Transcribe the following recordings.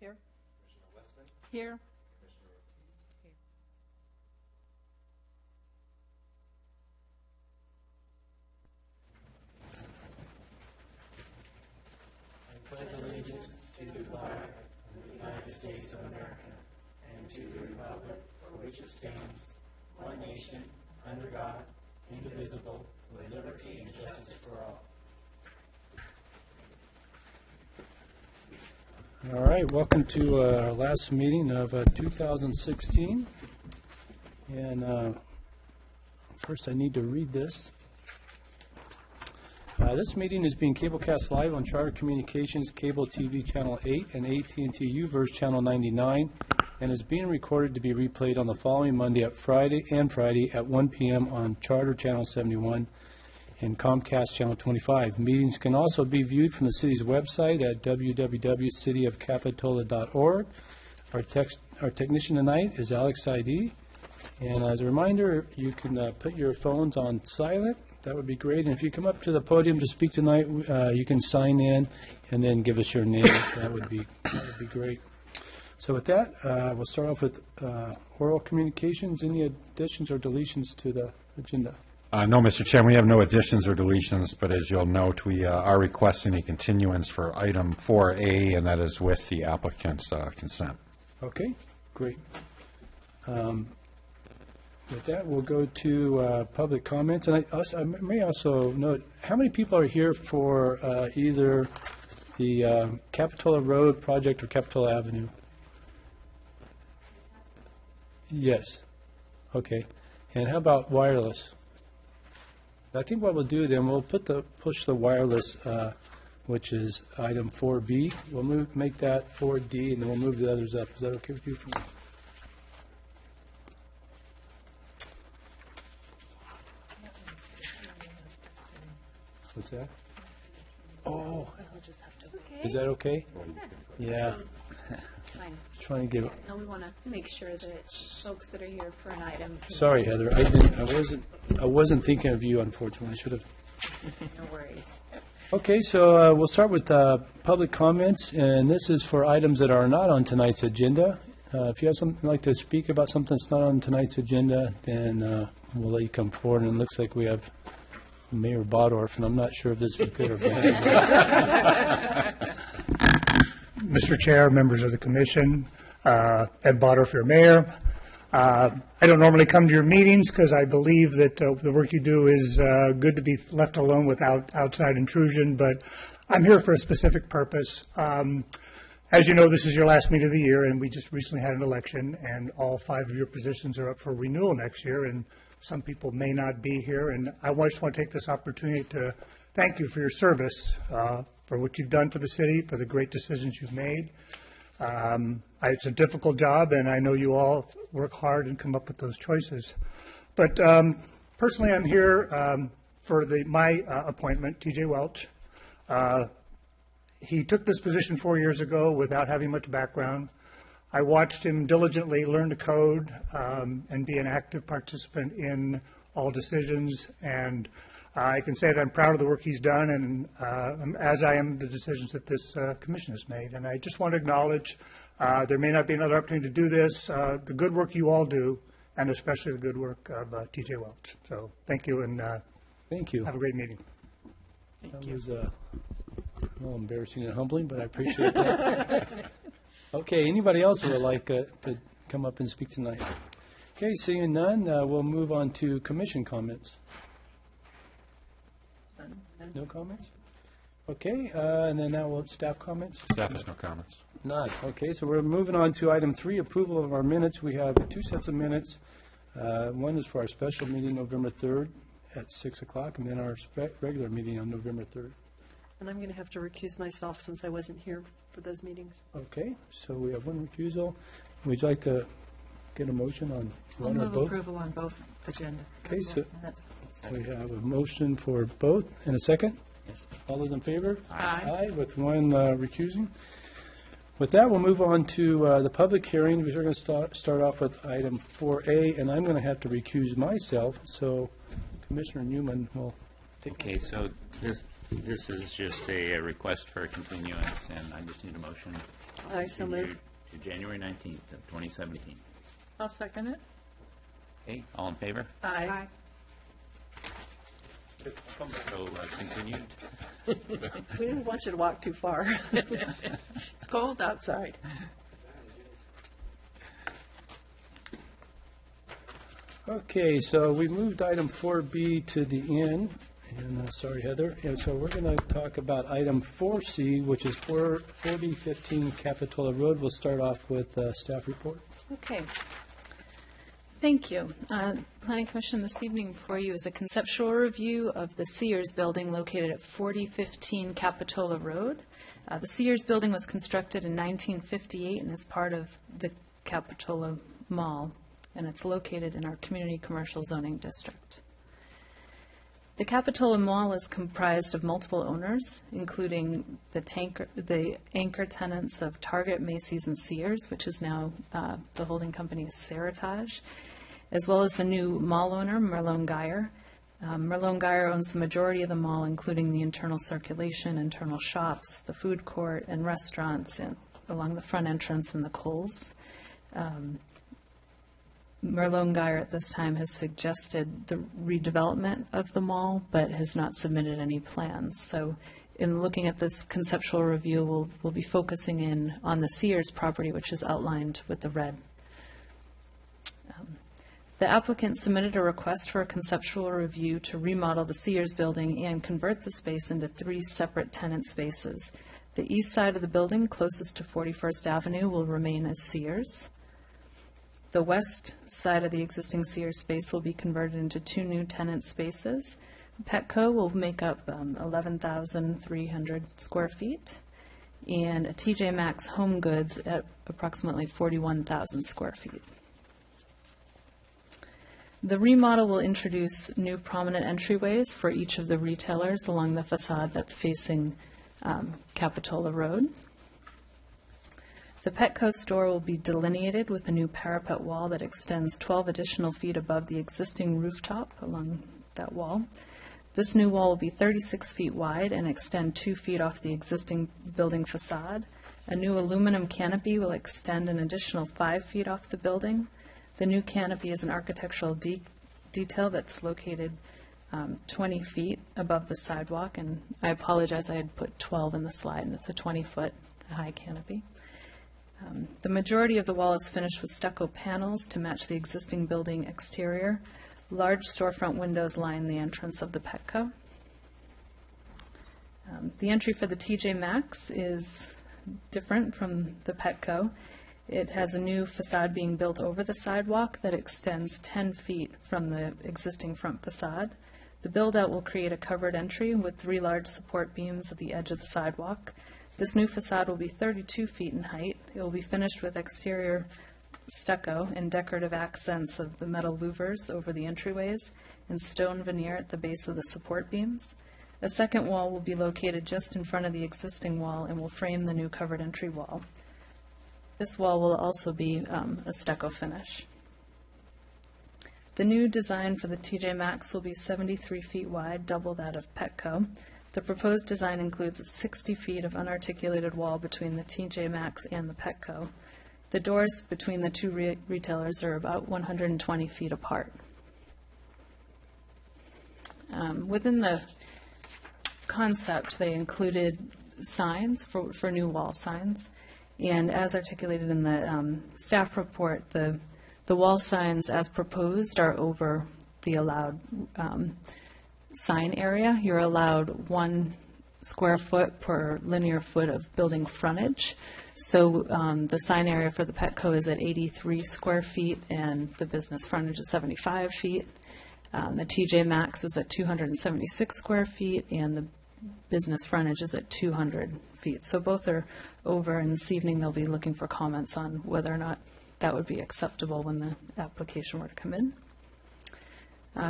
Here. Commissioner Westman, Here. Commissioner Ortiz. I pledge allegiance to the flag of the United States of America and to the republic for which it stands, one nation, under God, indivisible, with liberty and justice for all. All right, welcome to our last meeting of 2016. And first I need to read this. This meeting is being cablecast live on Charter Communications Cable TV Channel 8 and AT&T UVerse Channel 99, and is being recorded to be replayed on the following Monday at Friday at 1 p.m. on Charter Channel 71 and Comcast Channel 25. Meetings can also be viewed from the city's website at www.cityofcapitola.org. Our technician tonight is Alex ID. And as a reminder, you can put your phones on silent. That would be great. And if you come up to the podium to speak tonight, you can sign in and then give us your name. That would be great. So with that, we'll start off with oral communications. Any additions or deletions to the agenda? No, Mr. Chairman, we have no additions or deletions, but as you'll note, we are requesting a continuance for item 4A, and that is with the applicant's consent. Okay, great. With that, we'll go to public comments. And I may also note, how many people are here for either the Capitola Road project or Capitola Avenue? Yes. Okay. And how about wireless? I think what we'll do then, we'll push the wireless, which is item 4B. We'll make that 4D, and then we'll move the others up. Is that okay with you? What's that? Oh, is that okay? Yeah. Fine. Trying to give. No, we want to make sure that folks that are here for an item. Sorry, Heather. I wasn't thinking of you. Unfortunately, I should have. No worries. Okay, so we'll start with public comments, and this is for items that are not on tonight's agenda. If you have something like to speak about something that's not on tonight's agenda, then we'll let you come forward. And it looks like we have Mayor Bodorf, and I'm not sure if this is good or bad. Mr. Chair, members of the Commission, Ed Bodorf, your Mayor. I don't normally come to your meetings because I believe that the work you do is good to be left alone without outside intrusion, but I'm here for a specific purpose. As you know, this is your last meeting of the year, and we just recently had an election, and all 5 of your positions are up for renewal next year, and some people may not be here, and I just want to take this opportunity to thank you for your service, for what you've done for the city, for the great decisions you've made. It's a difficult job, and I know you all work hard and come up with those choices. But personally, I'm here for my appointment, T.J. Welch. He took this position 4 years ago without having much background. I watched him diligently learn to code and be an active participant in all decisions, and I can say that I'm proud of the work he's done, and as I am the decisions that this commission has made. And I just want to acknowledge there may not be another opportunity to do this, the good work you all do, and especially the good work of T.J. Welch. So thank you, and Thank you. have a great meeting. That was a little embarrassing and humbling, but I appreciate that. Okay, anybody else who would like to come up and speak tonight? Okay, seeing none, we'll move on to commission comments. No comments? Okay, and then now we'll have staff comments? Staff has no comments. None. Okay, so we're moving on to item 3, approval of our minutes. We have 2 sets of minutes. One is for our special meeting November 3rd at 6 o'clock, and then our regular meeting on November 3rd. And I'm going to have to recuse myself since I wasn't here for those meetings. Okay, so we have one recusal. Would you like to get a motion on I'll one or move both? approval on both agenda. Okay, so That's- we have a motion for both and a second. Yes. All those in favor? Aye. Aye, with one recusing. With that, we'll move on to the public hearing. We're going to start off with item 4A, and I'm going to have to recuse myself, so Commissioner Newman will take. Okay, so This is just a request for a continuance, and I just need a motion. I so move. To January 19th of 2017. I'll second it. Okay, all in favor? Aye. So continued. We didn't want you to walk too far. It's cold outside. Okay, so we moved item 4B to the end, and sorry, Heather. And so we're going to talk about item 4C, which is 4B15 Capitola Road. We'll start off with staff report. Okay. Thank you. Planning Commission, this evening before you is a conceptual review of the Sears building located at 4015 Capitola Road. The Sears building was constructed in 1958 and is part of the Capitola Mall, and it's located in our community commercial zoning district. The Capitola Mall is comprised of multiple owners, including the anchor tenants of Target, Macy's, and Sears, which is now the holding company is Seritage, as well as the new mall owner, Merlone Geyer. Merlone Geyer owns the majority of the mall, including the internal circulation, internal shops, the food court, and restaurants along the front entrance and the Kohl's. Merlone Geyer at this time has suggested the redevelopment of the mall, but has not submitted any plans. So in looking at this conceptual review, we'll be focusing in on the Sears property, which is outlined with the red. The applicant submitted a request for a conceptual review to remodel the Sears building and convert the space into 3 separate tenant spaces. The east side of the building, closest to 41st Avenue, will remain as Sears. The west side of the existing Sears space will be converted into 2 new tenant spaces. Petco will make up 11,300 square feet, and a TJ Maxx Home Goods at approximately 41,000 square feet. The remodel will introduce new prominent entryways for each of the retailers along the facade that's facing Capitola Road. The Petco store will be delineated with a new parapet wall that extends 12 additional feet above the existing rooftop along that wall. This new wall will be 36 feet wide and extend 2 feet off the existing building facade. A new aluminum canopy will extend an additional 5 feet off the building. The new canopy is an architectural detail that's located 20 feet above the sidewalk, and I apologize, I had put 12 in the slide, and it's a 20-foot high canopy. The majority of the wall is finished with stucco panels to match the existing building exterior. Large storefront windows line the entrance of the Petco. The entry for the TJ Maxx is different from the Petco. It has a new facade being built over the sidewalk that extends 10 feet from the existing front facade. The build-out will create a covered entry with 3 large support beams at the edge of the sidewalk. This new facade will be 32 feet in height. It will be finished with exterior stucco and decorative accents of the metal louvers over the entryways and stone veneer at the base of the support beams. A second wall will be located just in front of the existing wall and will frame the new covered entry wall. This wall will also be a stucco finish. The new design for the TJ Maxx will be 73 feet wide, double that of Petco. The proposed design includes 60 feet of unarticulated wall between the TJ Maxx and the Petco. The doors between the 2 retailers are about 120 feet apart. Within the concept, they included signs for new wall signs. And as articulated in the staff report, the wall signs as proposed are over the allowed sign area. You're allowed 1 square foot per linear foot of building frontage. So the sign area for the Petco is at 83 square feet and the business frontage is 75 feet. The TJ Maxx is at 276 square feet and the business frontage is at 200 feet. So both are over, and this evening they'll be looking for comments on whether or not that would be acceptable when the application were to come in.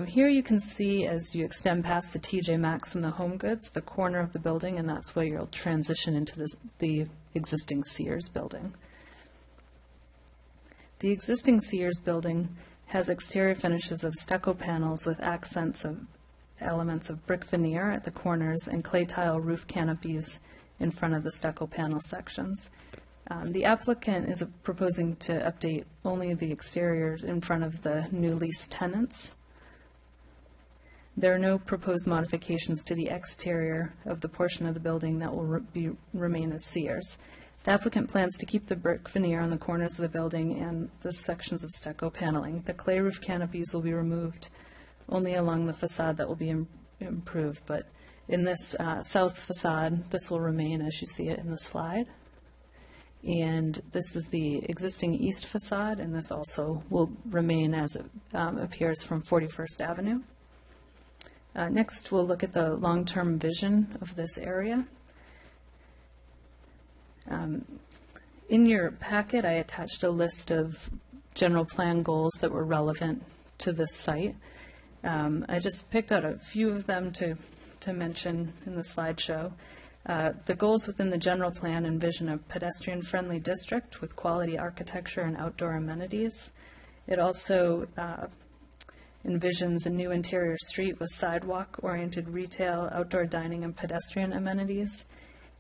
Here you can see, as you extend past the TJ Maxx and the Home Goods, the corner of the building, and that's where you'll transition into the existing Sears building. The existing Sears building has exterior finishes of stucco panels with accents of elements of brick veneer at the corners and clay tile roof canopies in front of the stucco panel sections. The applicant is proposing to update only the exterior in front of the new lease tenants. There are no proposed modifications to the exterior of the portion of the building that will remain as Sears. The applicant plans to keep the brick veneer on the corners of the building and the sections of stucco paneling. The clay roof canopies will be removed only along the facade that will be improved, but in this south facade, this will remain as you see it in the slide. And this is the existing east facade, and this also will remain as it appears from 41st Avenue. Next, we'll look at the long-term vision of this area. In your packet, I attached a list of general plan goals that were relevant to this site. I just picked out a few of them to mention in the slideshow. The goals within the general plan envision a pedestrian-friendly district with quality architecture and outdoor amenities. It also envisions a new interior street with sidewalk-oriented retail, outdoor dining, and pedestrian amenities.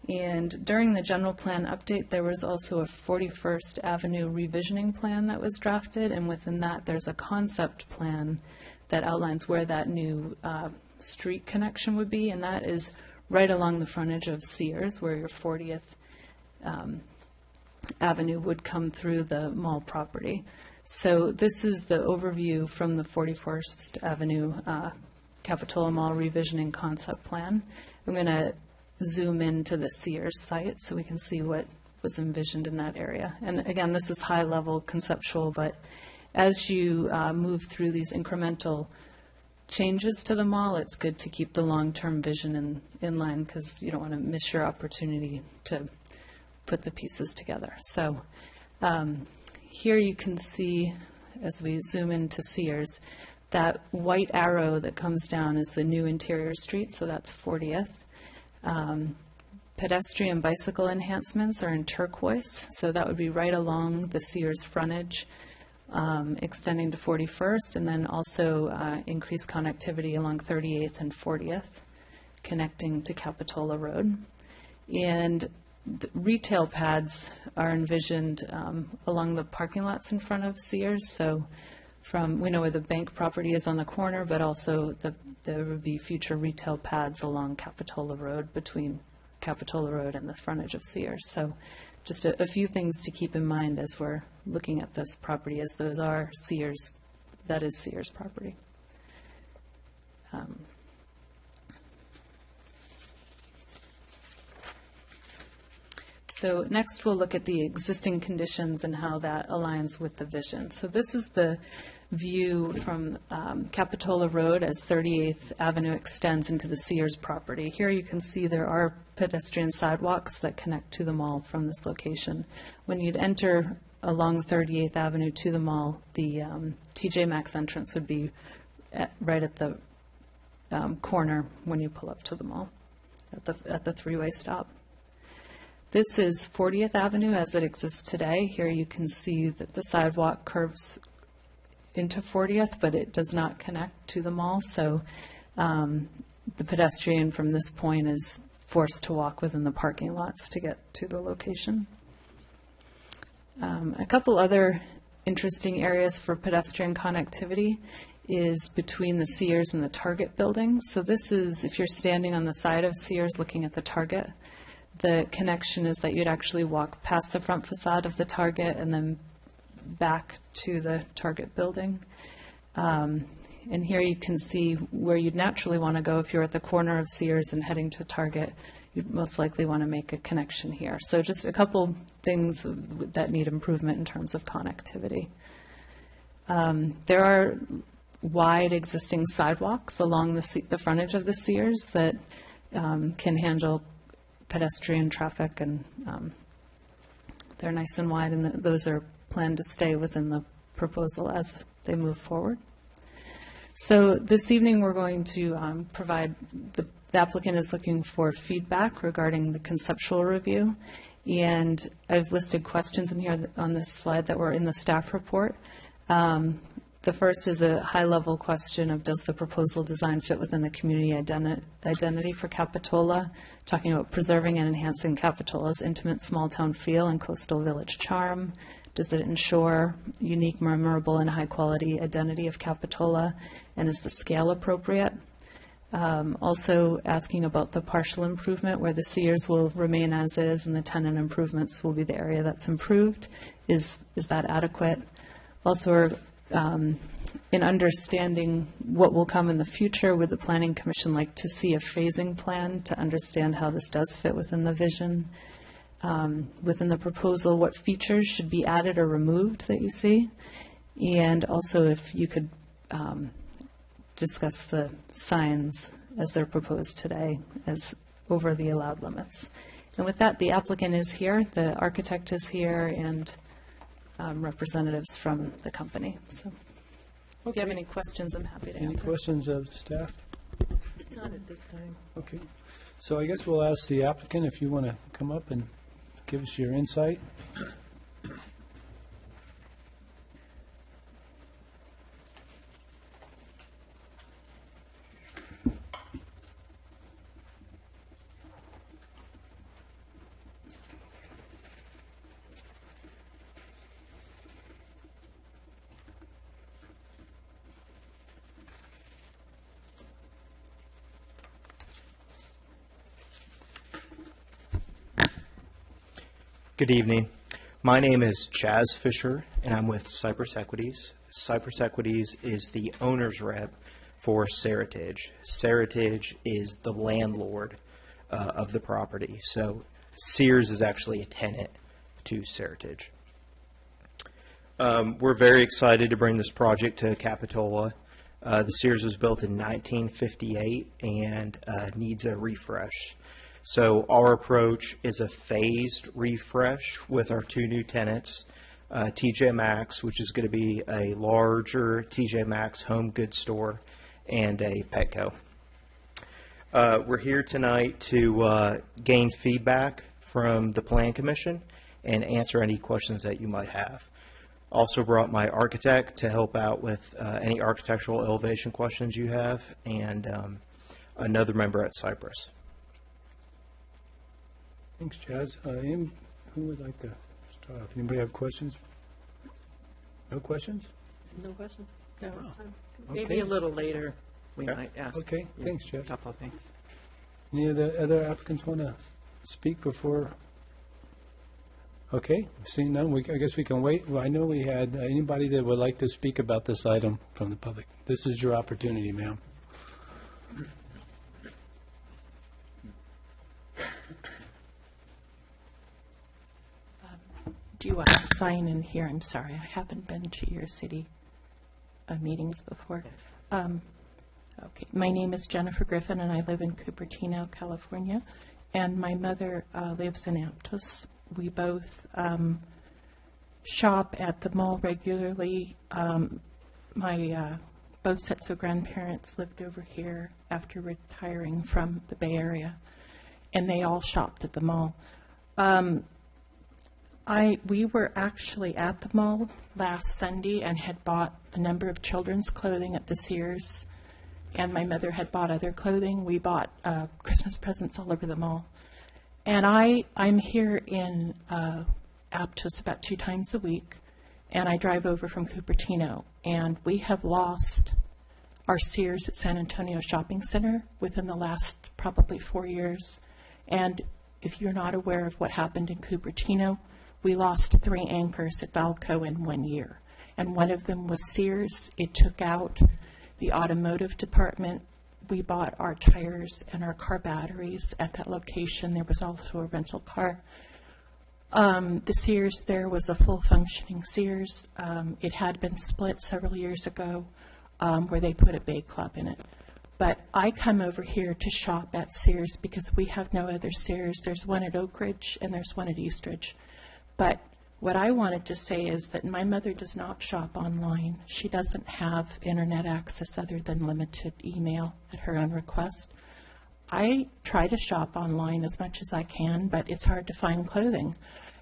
And during the general plan update, there was also a 41st Avenue revisioning plan that was drafted, and within that, there's a concept plan that outlines where that new street connection would be, and that is right along the frontage of Sears, where your 40th Avenue would come through the mall property. So this is the overview from the 41st Avenue Capitola Mall revisioning concept plan. I'm going to zoom into the Sears site so we can see what was envisioned in that area. And again, this is high-level conceptual, but as you move through these incremental changes to the mall, it's good to keep the long-term vision in line because you don't want to miss your opportunity to put the pieces together. So here you can see, as we zoom into Sears, that white arrow that comes down is the new interior street, so that's 40th. Pedestrian bicycle enhancements are in turquoise, so that would be right along the Sears frontage, extending to 41st, and then also increased connectivity along 38th and 40th, connecting to Capitola Road. And the retail pads are envisioned along the parking lots in front of Sears, so we know where the bank property is on the corner, but also there would be future retail pads along Capitola Road, between Capitola Road and the frontage of Sears. So just a few things to keep in mind as we're looking at this property, as those are Sears, that is Sears property. So next we'll look at the existing conditions and how that aligns with the vision. So this is the view from Capitola Road as 38th Avenue extends into the Sears property. Here you can see there are pedestrian sidewalks that connect to the mall from this location. When you'd enter along 38th Avenue to the mall, the TJ Maxx entrance would be right at the corner when you pull up to the mall at the three-way stop. This is 40th Avenue as it exists today. Here you can see that the sidewalk curves into 40th, but it does not connect to the mall, so the pedestrian from this point is forced to walk within the parking lots to get to the location. A couple other interesting areas for pedestrian connectivity is between the Sears and the Target building. So this is, if you're standing on the side of Sears looking at the Target, the connection is that you'd actually walk past the front facade of the Target and then back to the Target building. And here you can see where you'd naturally want to go if you're at the corner of Sears and heading to Target. You'd most likely want to make a connection here. So just a couple things that need improvement in terms of connectivity. There are wide existing sidewalks along the frontage of the Sears that can handle pedestrian traffic, and they're nice and wide, and those are planned to stay within the proposal as they move forward. So this evening we're going to provide, the applicant is looking for feedback regarding the conceptual review, and I've listed questions in here on this slide that were in the staff report. The first is a high-level question of does the proposal design fit within the community identity for Capitola, talking about preserving and enhancing Capitola's intimate small-town feel and coastal village charm. Does it ensure unique, memorable, and high-quality identity of Capitola, and is the scale appropriate? Also asking about the partial improvement where the Sears will remain as is and the tenant improvements will be the area that's improved. Is that adequate? Also, in understanding what will come in the future, would the Planning Commission like to see a phasing plan to understand how this does fit within the vision? Within the proposal, what features should be added or removed that you see? And also if you could discuss the signs as they're proposed today as over the allowed limits. And with that, the applicant is here, the architect is here, and representatives from the company. So if you have any questions, I'm happy to answer. Any questions of staff? Not at this time. Okay. So I guess we'll ask the applicant if you want to come up and give us your insight. Good evening. My name is Chaz Fisher, and I'm with Cypress Equities. Cypress Equities is the owner's rep for Seritage. Seritage is the landlord of the property. So Sears is actually a tenant to Seritage. We're very excited to bring this project to Capitola. The Sears was built in 1958 and needs a refresh. So our approach is a phased refresh with our two new tenants, TJ Maxx, which is going to be a larger TJ Maxx home goods store, and a Petco. We're here tonight to gain feedback from the Plan Commission and answer any questions that you might have. Also brought my architect to help out with any architectural elevation questions you have, and another member at Cypress. Thanks, Chaz. Who would like to start off? Anybody have questions? No questions? No questions? No, it's time. Maybe a little later, we Okay. might ask. Okay, you thanks, a Jeff. couple of things. Any other applicants want to speak before? Okay, seeing none, I guess we can wait. Well, I know we had anybody that would like to speak about this item from the public. This is your opportunity, ma'am. Do you want to sign in here? I'm sorry, I haven't been to your city meetings before. Okay, my name is Jennifer Griffin, and I live in Cupertino, California, and my mother lives in Aptos. We both shop at the mall regularly. Both sets of grandparents lived over here after retiring from the Bay Area, and they all shopped at the mall. We were actually at the mall last Sunday and had bought a number of children's clothing at the Sears, and my mother had bought other clothing. We bought Christmas presents all over the mall. And I'm here in Aptos about 2 times a week, and I drive over from Cupertino, and we have lost our Sears at San Antonio Shopping Center within the last probably 4 years. And if you're not aware of what happened in Cupertino, we lost 3 anchors at Valco in 1 year. And one of them was Sears. It took out the automotive department. We bought our tires and our car batteries at that location. There was also a rental car. The Sears there was a full functioning Sears. It had been split several years ago where they put a Bay Club in it. But I come over here to shop at Sears because we have no other Sears. There's one at Oak Ridge and there's one at Eastridge. But what I wanted to say is that my mother does not shop online. She doesn't have internet access other than limited email at her own request. I try to shop online as much as I can, but it's hard to find clothing.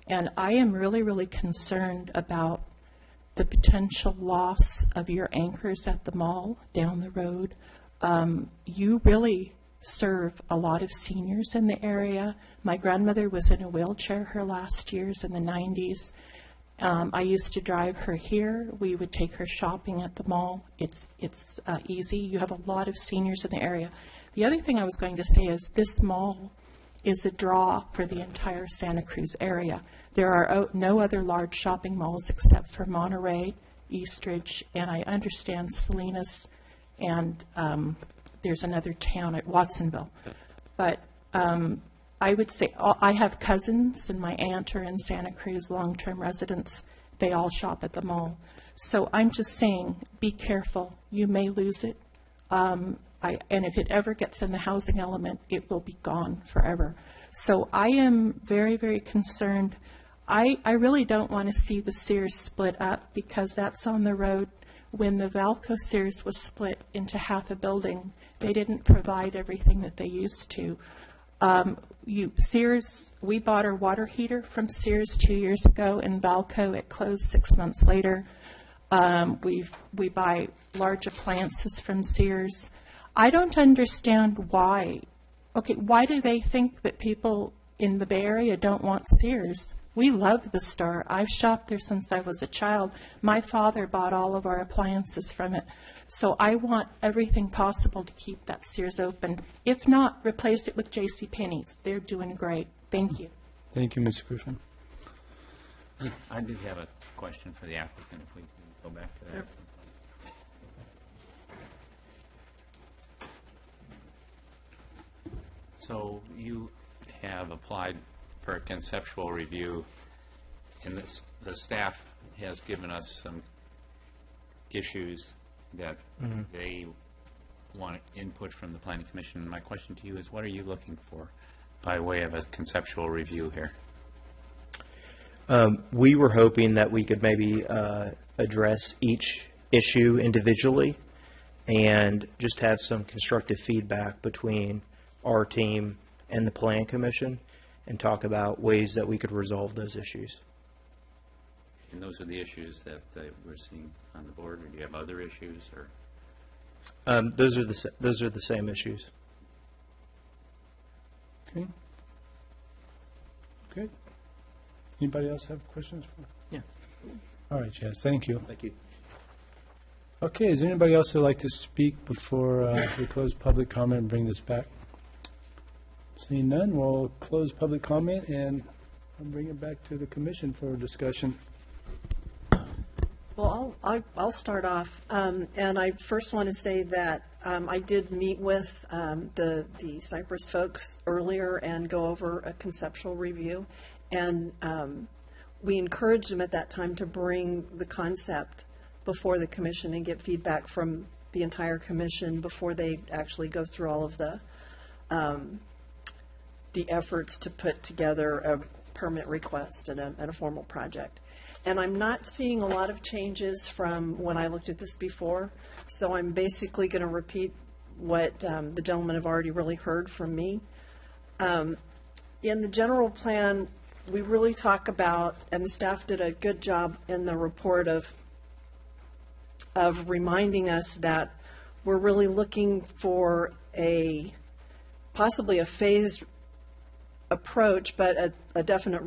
And I am really, really concerned about the potential loss of your anchors at the mall down the road. You really serve a lot of seniors in the area. My grandmother was in a wheelchair her last years in the 90s. I used to drive her here. We would take her shopping at the mall. It's easy. You have a lot of seniors in the area. The other thing I was going to say is this mall is a draw for the entire Santa Cruz area. There are no other large shopping malls except for Monterey, Eastridge, and I understand Salinas, and there's another town at Watsonville. But I would say I have cousins, and my aunt are in Santa Cruz, long-term residents. They all shop at the mall. So I'm just saying, be careful. You may lose it. And if it ever gets in the housing element, it will be gone forever. So I am very, very concerned. I really don't want to see the Sears split up because that's on the road. When the Valco Sears was split into half a building, they didn't provide everything that they used to. Sears, we bought our water heater from Sears 2 years ago. In Valco, it closed 6 months later. We buy large appliances from Sears. I don't understand why. Okay, why do they think that people in the Bay Area don't want Sears? We love the store. I've shopped there since I was a child. My father bought all of our appliances from it. So I want everything possible to keep that Sears open. If not, replace it with JCPenney's. They're doing great. Thank you. Thank you, Ms. Griffin. I do have a question for the applicant, if we can go back to that. So you have applied for a conceptual review, and the staff has given us some issues that they want input from the Planning Commission. My question to you is, what are you looking for by way of a conceptual review here? We were hoping that we could maybe address each issue individually and just have some constructive feedback between our team and the Plan Commission and talk about ways that we could resolve those issues. And those are the issues that we're seeing on the board, or do you have other issues? Or those are the same issues. Okay. Good. Anybody else have questions? Yeah. All right, Jazz, thank you. Thank you. Okay, is there anybody else who'd like to speak before we close public comment and bring this back? Seeing none, we'll close public comment and bring it back to the commission for discussion. Well, I'll start off, and I first want to say that I did meet with the Cypress folks earlier and go over a conceptual review, and we encouraged them at that time to bring the concept before the commission and get feedback from the entire commission before they actually go through all of the efforts to put together a permit request and a formal project. And I'm not seeing a lot of changes from when I looked at this before, so I'm basically going to repeat what the gentlemen have already really heard from me. In the general plan, we really talk about, and the staff did a good job in the report of reminding us that we're really looking for possibly a phased approach, but a definite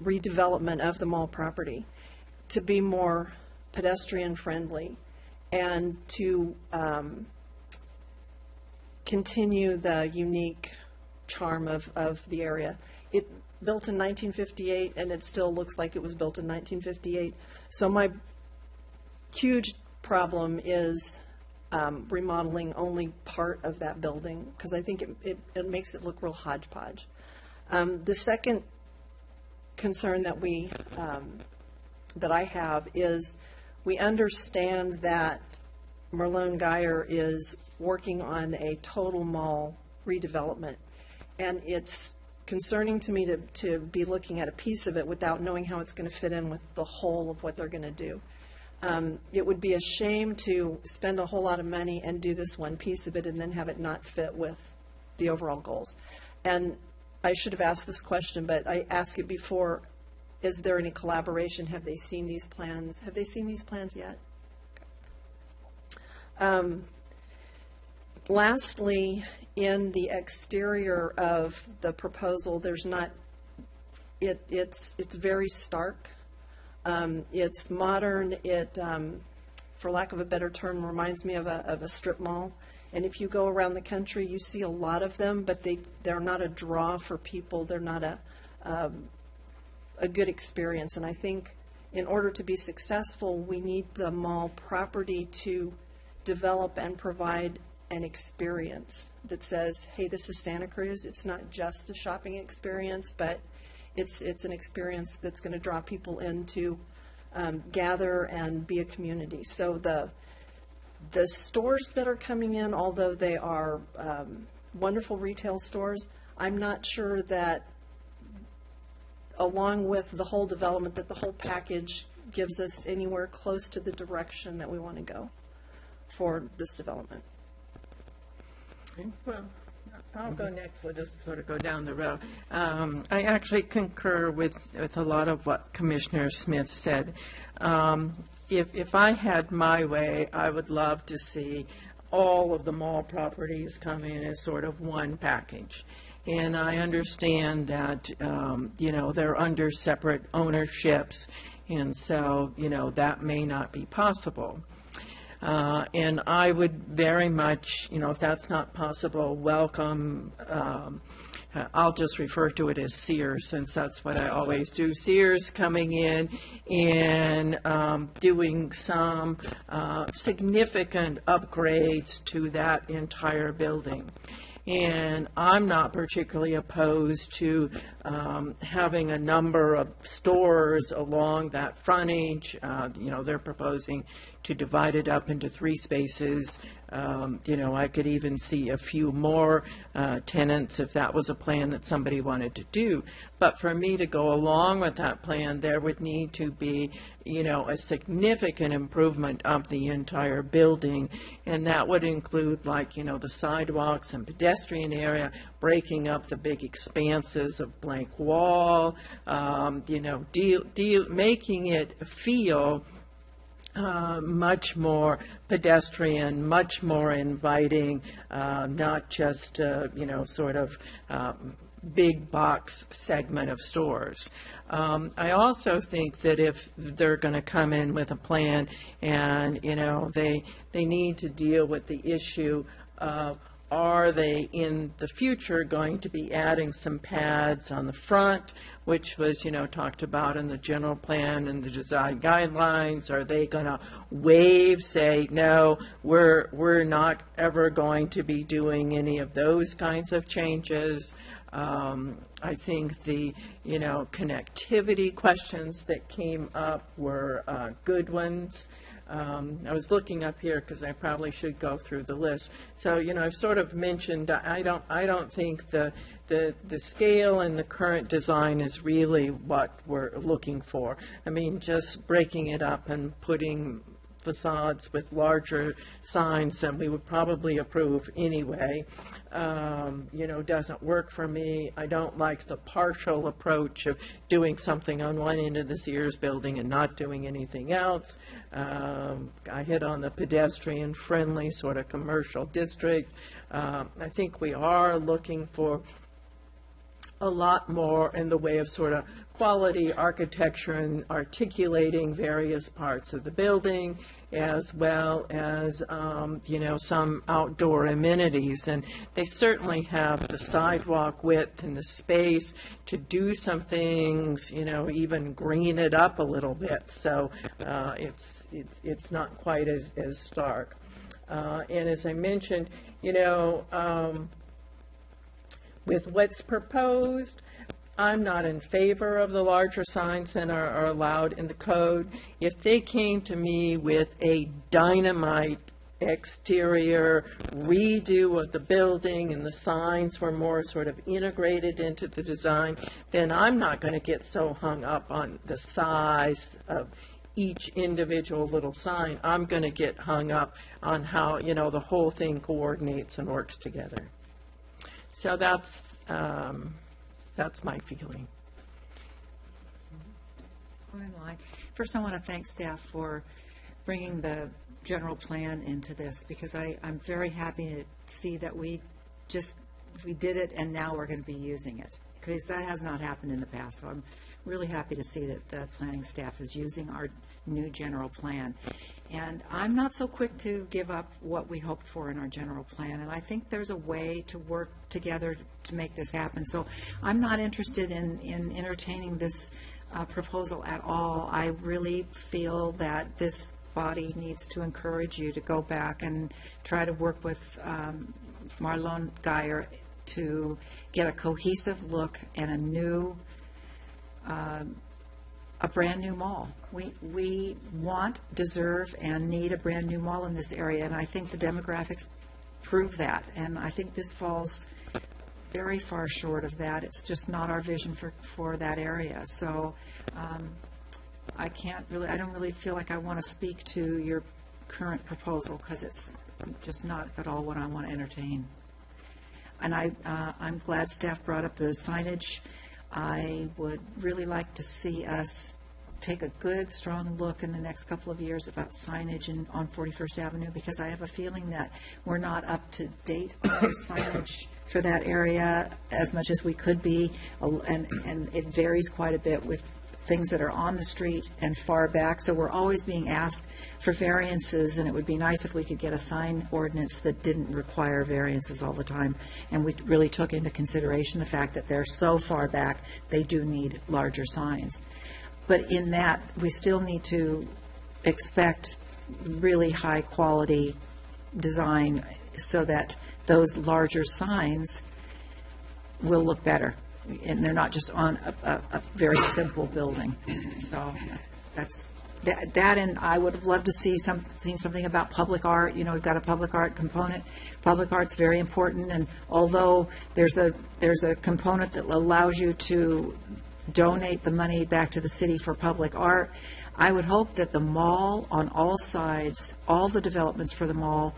redevelopment of the mall property to be more pedestrian friendly and to continue the unique charm of the area. It built in 1958 and it still looks like it was built in 1958. So my huge problem is remodeling only part of that building because I think it makes it look real hodgepodge. The second concern that that I have is we understand that Merlone Geyer is working on a total mall redevelopment, and it's concerning to me to be looking at a piece of it without knowing how it's going to fit in with the whole of what they're going to do. It would be a shame to spend a whole lot of money and do this one piece of it and then have it not fit with the overall goals. And I should have asked this question, but I asked it before. is there any collaboration? Have they seen these plans? Have they seen these plans yet? Lastly, in the exterior of the proposal, there's not, it's very stark. It's modern. It, for lack of a better term, reminds me of a strip mall. And if you go around the country, you see a lot of them, but they're not a draw for people. They're not a good experience. And I think in order to be successful, we need the mall property to develop and provide an experience that says, hey, this is Santa Cruz. It's not just a shopping experience, but it's an experience that's going to draw people in to gather and be a community. So the stores that are coming in, although they are wonderful retail stores, I'm not sure that along with the whole development, that the whole package gives us anywhere close to the direction that we want to go for this development. Well, I'll go next. We'll just sort of go down the road. I actually concur with a lot of what Commissioner Smith said. If I had my way, I would love to see all of the mall properties come in as sort of one package. And I understand that, they're under separate ownerships, and so, that may not be possible. And I would very much, if that's not possible, welcome, I'll just refer to it as Sears, since that's what I always do. Sears coming in and doing some significant upgrades to that entire building. And I'm not particularly opposed to having a number of stores along that frontage. They're proposing to divide it up into 3 spaces. I could even see a few more tenants if that was a plan that somebody wanted to do. But for me to go along with that plan, there would need to be, a significant improvement of the entire building. And that would include, the sidewalks and pedestrian area, breaking up the big expanses of blank wall, making it feel much more pedestrian, much more inviting, not just, big box segment of stores. I also think that if they're going to come in with a plan and, they need to deal with the issue of, are they in the future going to be adding some pads on the front, which was, talked about in the general plan and the design guidelines? Are they going to say, no, we're not ever going to be doing any of those kinds of changes? I think the, connectivity questions that came up were good ones. I was looking up here because I probably should go through the list. So, I've sort of mentioned, I don't think the scale and the current design is really what we're looking for. I mean, just breaking it up and putting facades with larger signs than we would probably approve anyway, doesn't work for me. I don't like the partial approach of doing something on one end of the Sears building and not doing anything else. I hit on the pedestrian-friendly sort of commercial district. I think we are looking for a lot more in the way of sort of quality architecture and articulating various parts of the building, as well as, some outdoor amenities. And they certainly have the sidewalk width and the space to do some things, even green it up a little bit. So it's not quite as stark. And as I mentioned, with what's proposed, I'm not in favor of the larger signs that are allowed in the code. If they came to me with a dynamite exterior redo of the building and the signs were more sort of integrated into the design, then I'm not going to get so hung up on the size of each individual little sign. I'm going to get hung up on how, the whole thing coordinates and works together. So that's my feeling. line. First, I want to thank staff for bringing the general plan into this, because I'm very happy to see that we did it and now we're going to be using it, because that has not happened in the past. So I'm really happy to see that the planning staff is using our new general plan. And I'm not so quick to give up what we hoped for in our general plan, and I think there's a way to work together to make this happen. So I'm not interested in entertaining this proposal at all. I really feel that this body needs to encourage you to go back and try to work with Marlon Geyer to get a cohesive look and a brand new mall. We want, deserve, and need a brand new mall in this area, and I think the demographics prove that. And I think this falls very far short of that. It's just not our vision for that area. So I don't really feel like I want to speak to your current proposal, because it's just not at all what I want to entertain. And I'm glad staff brought up the signage. I would really like to see us take a good, strong look in the next couple of years about signage on 41st Avenue, because I have a feeling that we're not up to date on our signage for that area as much as we could be, and it varies quite a bit with things that are on the street and far back. So we're always being asked for variances, and it would be nice if we could get a sign ordinance that didn't require variances all the time. And we really took into consideration the fact that they're so far back, they do need larger signs. But in that, we still need to expect really high quality design so that those larger signs will look better. And they're not just on a very simple building. So that's that, and I would have loved to see seen something about public art. You know, we've got a public art component. Public art's very important, and although there's a component that allows you to donate the money back to the city for public art, I would hope that the mall on all sides, all the developments for the mall,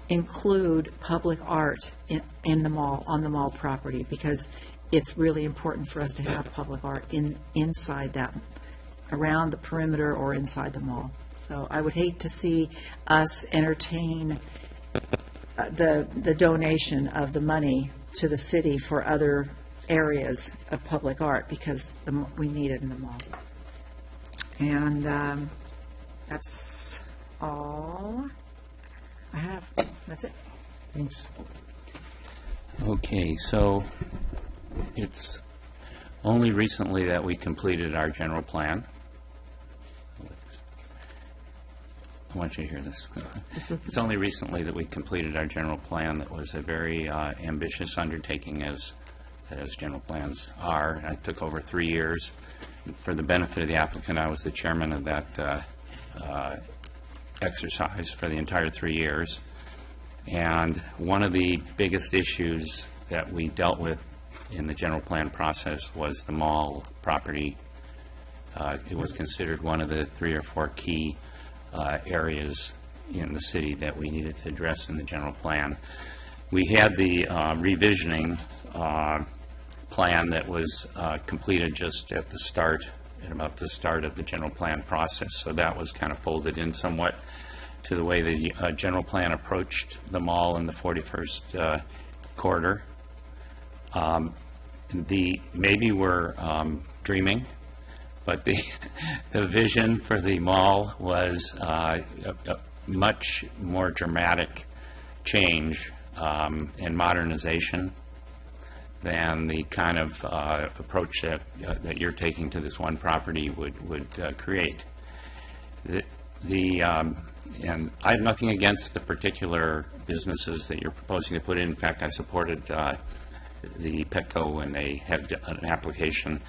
include public art in the mall, on the mall property, because it's really important for us to have public art inside that, around the perimeter or inside the mall. So I would hate to see us entertain the donation of the money to the city for other areas of public art, because we need it in the mall. And that's all I have. That's it. Thanks. Okay, so it's only recently that we completed our general plan. I want you to hear this. It's only recently that we completed our general plan. That was a very ambitious undertaking, as general plans are. It took over 3 years. For the benefit of the applicant, I was the chairman of that exercise for the entire 3 years. And one of the biggest issues that we dealt with in the general plan process was the mall property. It was considered one of the 3 or 4 key areas in the city that we needed to address in the general plan. We had the revisioning plan that was completed just at about the start of the general plan process, so that was kind of folded in somewhat to the way the general plan approached the mall in the 41st corridor. Maybe we're dreaming, but the vision for the mall was a much more dramatic change and modernization than the kind of approach that you're taking to this one property would create. And I have nothing against the particular businesses that you're proposing to put in. In fact, I supported the Petco when they had an application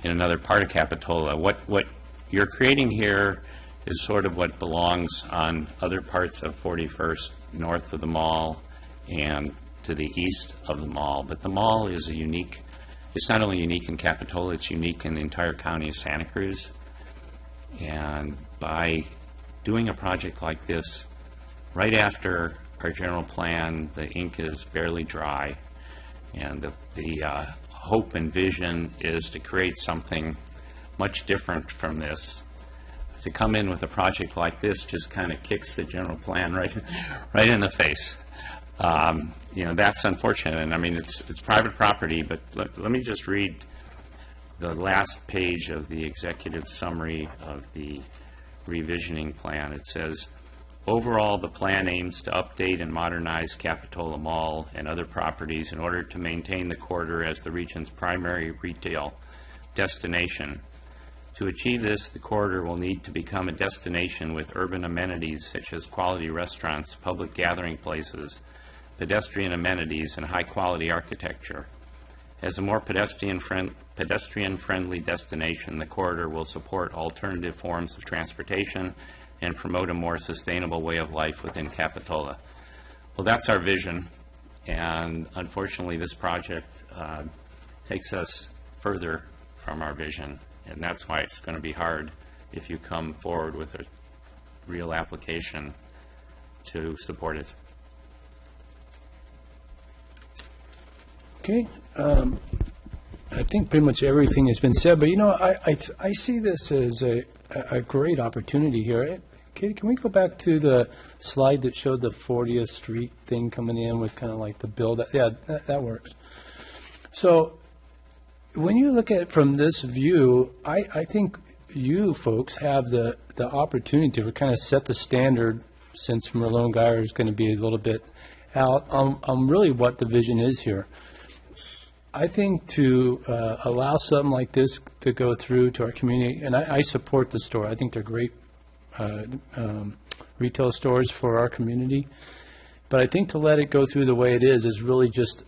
in another part of Capitola. What you're creating here is sort of what belongs on other parts of 41st north of the mall and to the east of the mall. But the mall is it's not only unique in Capitola, it's unique in the entire county of Santa Cruz. And by doing a project like this, right after our general plan, the ink is barely dry, and the hope and vision is to create something much different from this to come in with a project like this just kind of kicks the general plan right in the face. That's unfortunate, and I mean, it's private property, but let me just read the last page of the executive summary of the revisioning plan. It says, overall, the plan aims to update and modernize Capitola Mall and other properties in order to maintain the corridor as the region's primary retail destination. To achieve this, the corridor will need to become a destination with urban amenities such as quality restaurants, public gathering places, pedestrian amenities, and high-quality architecture. As a more pedestrian-friendly destination, the corridor will support alternative forms of transportation and promote a more sustainable way of life within Capitola. Well, that's our vision, and unfortunately, this project takes us further from our vision, and that's why it's going to be hard if you come forward with a real application to support it. Okay. I think pretty much everything has been said, but I see this as a great opportunity here. Katie, can we go back to the slide that showed the 40th Street thing coming in with kind of like the build? Yeah, that works. So when you look at it from this view, I think you folks have the opportunity to kind of set the standard, since Merlone Geyer is going to be a little bit out on really what the vision is here. I think to allow something like this to go through to our community, and I support the store. I think they're great retail stores for our community. But I think to let it go through the way it is really just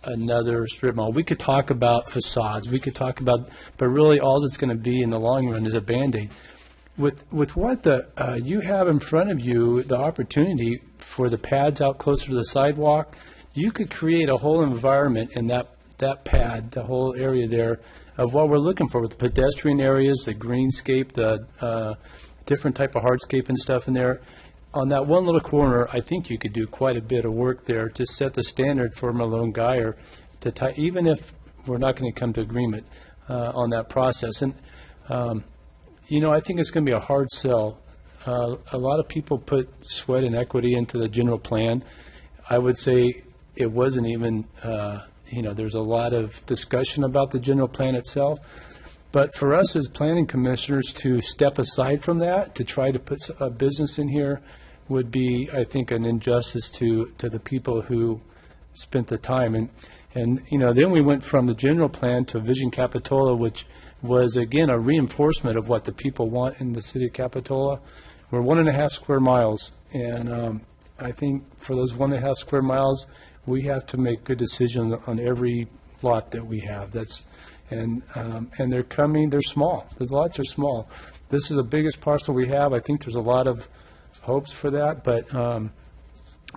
another strip mall. We could talk about facades. We could talk about, but really all it's going to be in the long run is a Band-Aid. With what you have in front of you, the opportunity for the pads out closer to the sidewalk, you could create a whole environment in that pad, the whole area there, of what we're looking for with the pedestrian areas, the greenscape, the different type of hardscape and stuff in there. On that one little corner, I think you could do quite a bit of work there to set the standard for Merlone Geyer, even if we're not going to come to agreement on that process. And, I think it's going to be a hard sell. A lot of people put sweat and equity into the general plan. I would say it wasn't even, there's a lot of discussion about the general plan itself. But for us as planning commissioners to step aside from that, to try to put a business in here, would be, I think, an injustice to the people who spent the time. And then we went from the general plan to Vision Capitola, which was, again, a reinforcement of what the people want in the city of Capitola. We're 1.5 square miles, and I think for those 1.5 square miles, we have to make good decisions on every lot that we have. And they're coming. They're small. Those lots are small. This is the biggest parcel we have. I think there's a lot of hopes for that, but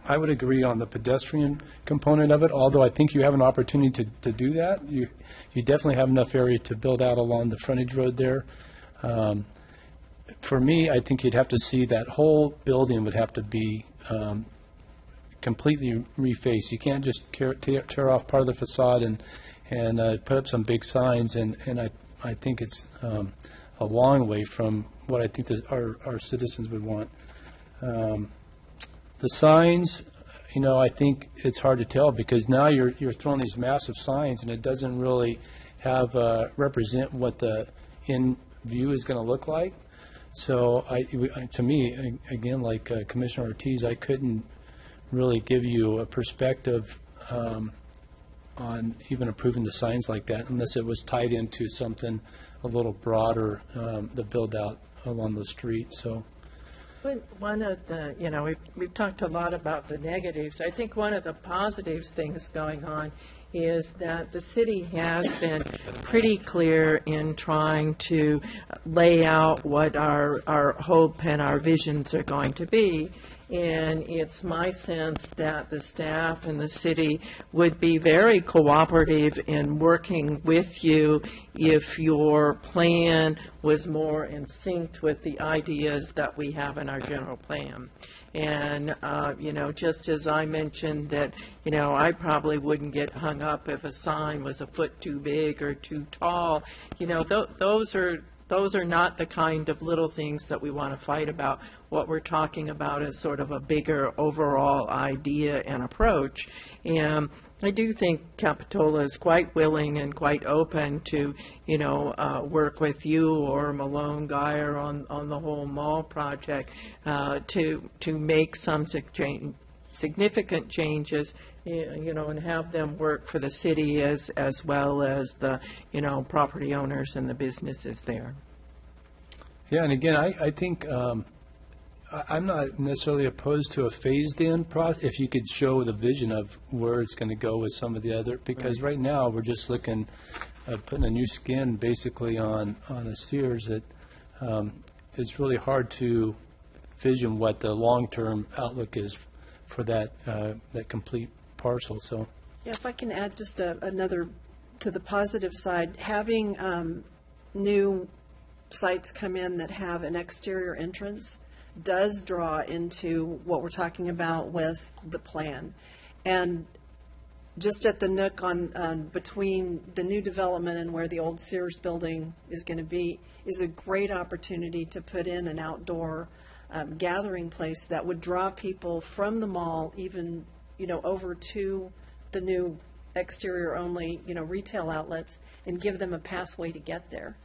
I would agree on the pedestrian component of it. Although I think you have an opportunity to do that. You definitely have enough area to build out along the frontage road there. For me, I think you'd have to see that whole building would have to be completely refaced. You can't just tear off part of the facade and put up some big signs, and I think it's a long way from what I think our citizens would want. The signs, I think it's hard to tell, because now you're throwing these massive signs, and it doesn't really have represent what the in view is going to look like. So to me, again, like Commissioner Ortiz, I couldn't really give you a perspective on even approving the signs like that unless it was tied into something a little broader, the build out along the street. So one of the, we've talked a lot about the negatives. I think one of the positive things going on is that the city has been pretty clear in trying to lay out what our hope and our visions are going to be. And it's my sense that the staff and the city would be very cooperative in working with you if your plan was more in sync with the ideas that we have in our general plan. And, just as I mentioned that, I probably wouldn't get hung up if a sign was a foot too big or too tall. Those are those are not the kind of little things that we want to fight about. What we're talking about is sort of a bigger overall idea and approach. And I do think Capitola is quite willing and quite open to, work with you or Malone Geyer on the whole mall project to make some significant changes, and have them work for the city as well as the, property owners and the businesses there. Yeah, and again, I think I'm not necessarily opposed to a phased-in process, if you could show the vision of where it's going to go with some of the other, because right now, we're just looking at putting a new skin basically on a Sears that it's really hard to vision what the long-term outlook is for that complete parcel, so. Yeah, if I can add just another, to the positive side, having new sites come in that have an exterior entrance does draw into what we're talking about with the plan. And just at the nook on between the new development and where the old Sears building is going to be is a great opportunity to put in an outdoor gathering place that would draw people from the mall even, over to the new exterior only, retail outlets and give them a pathway to get there.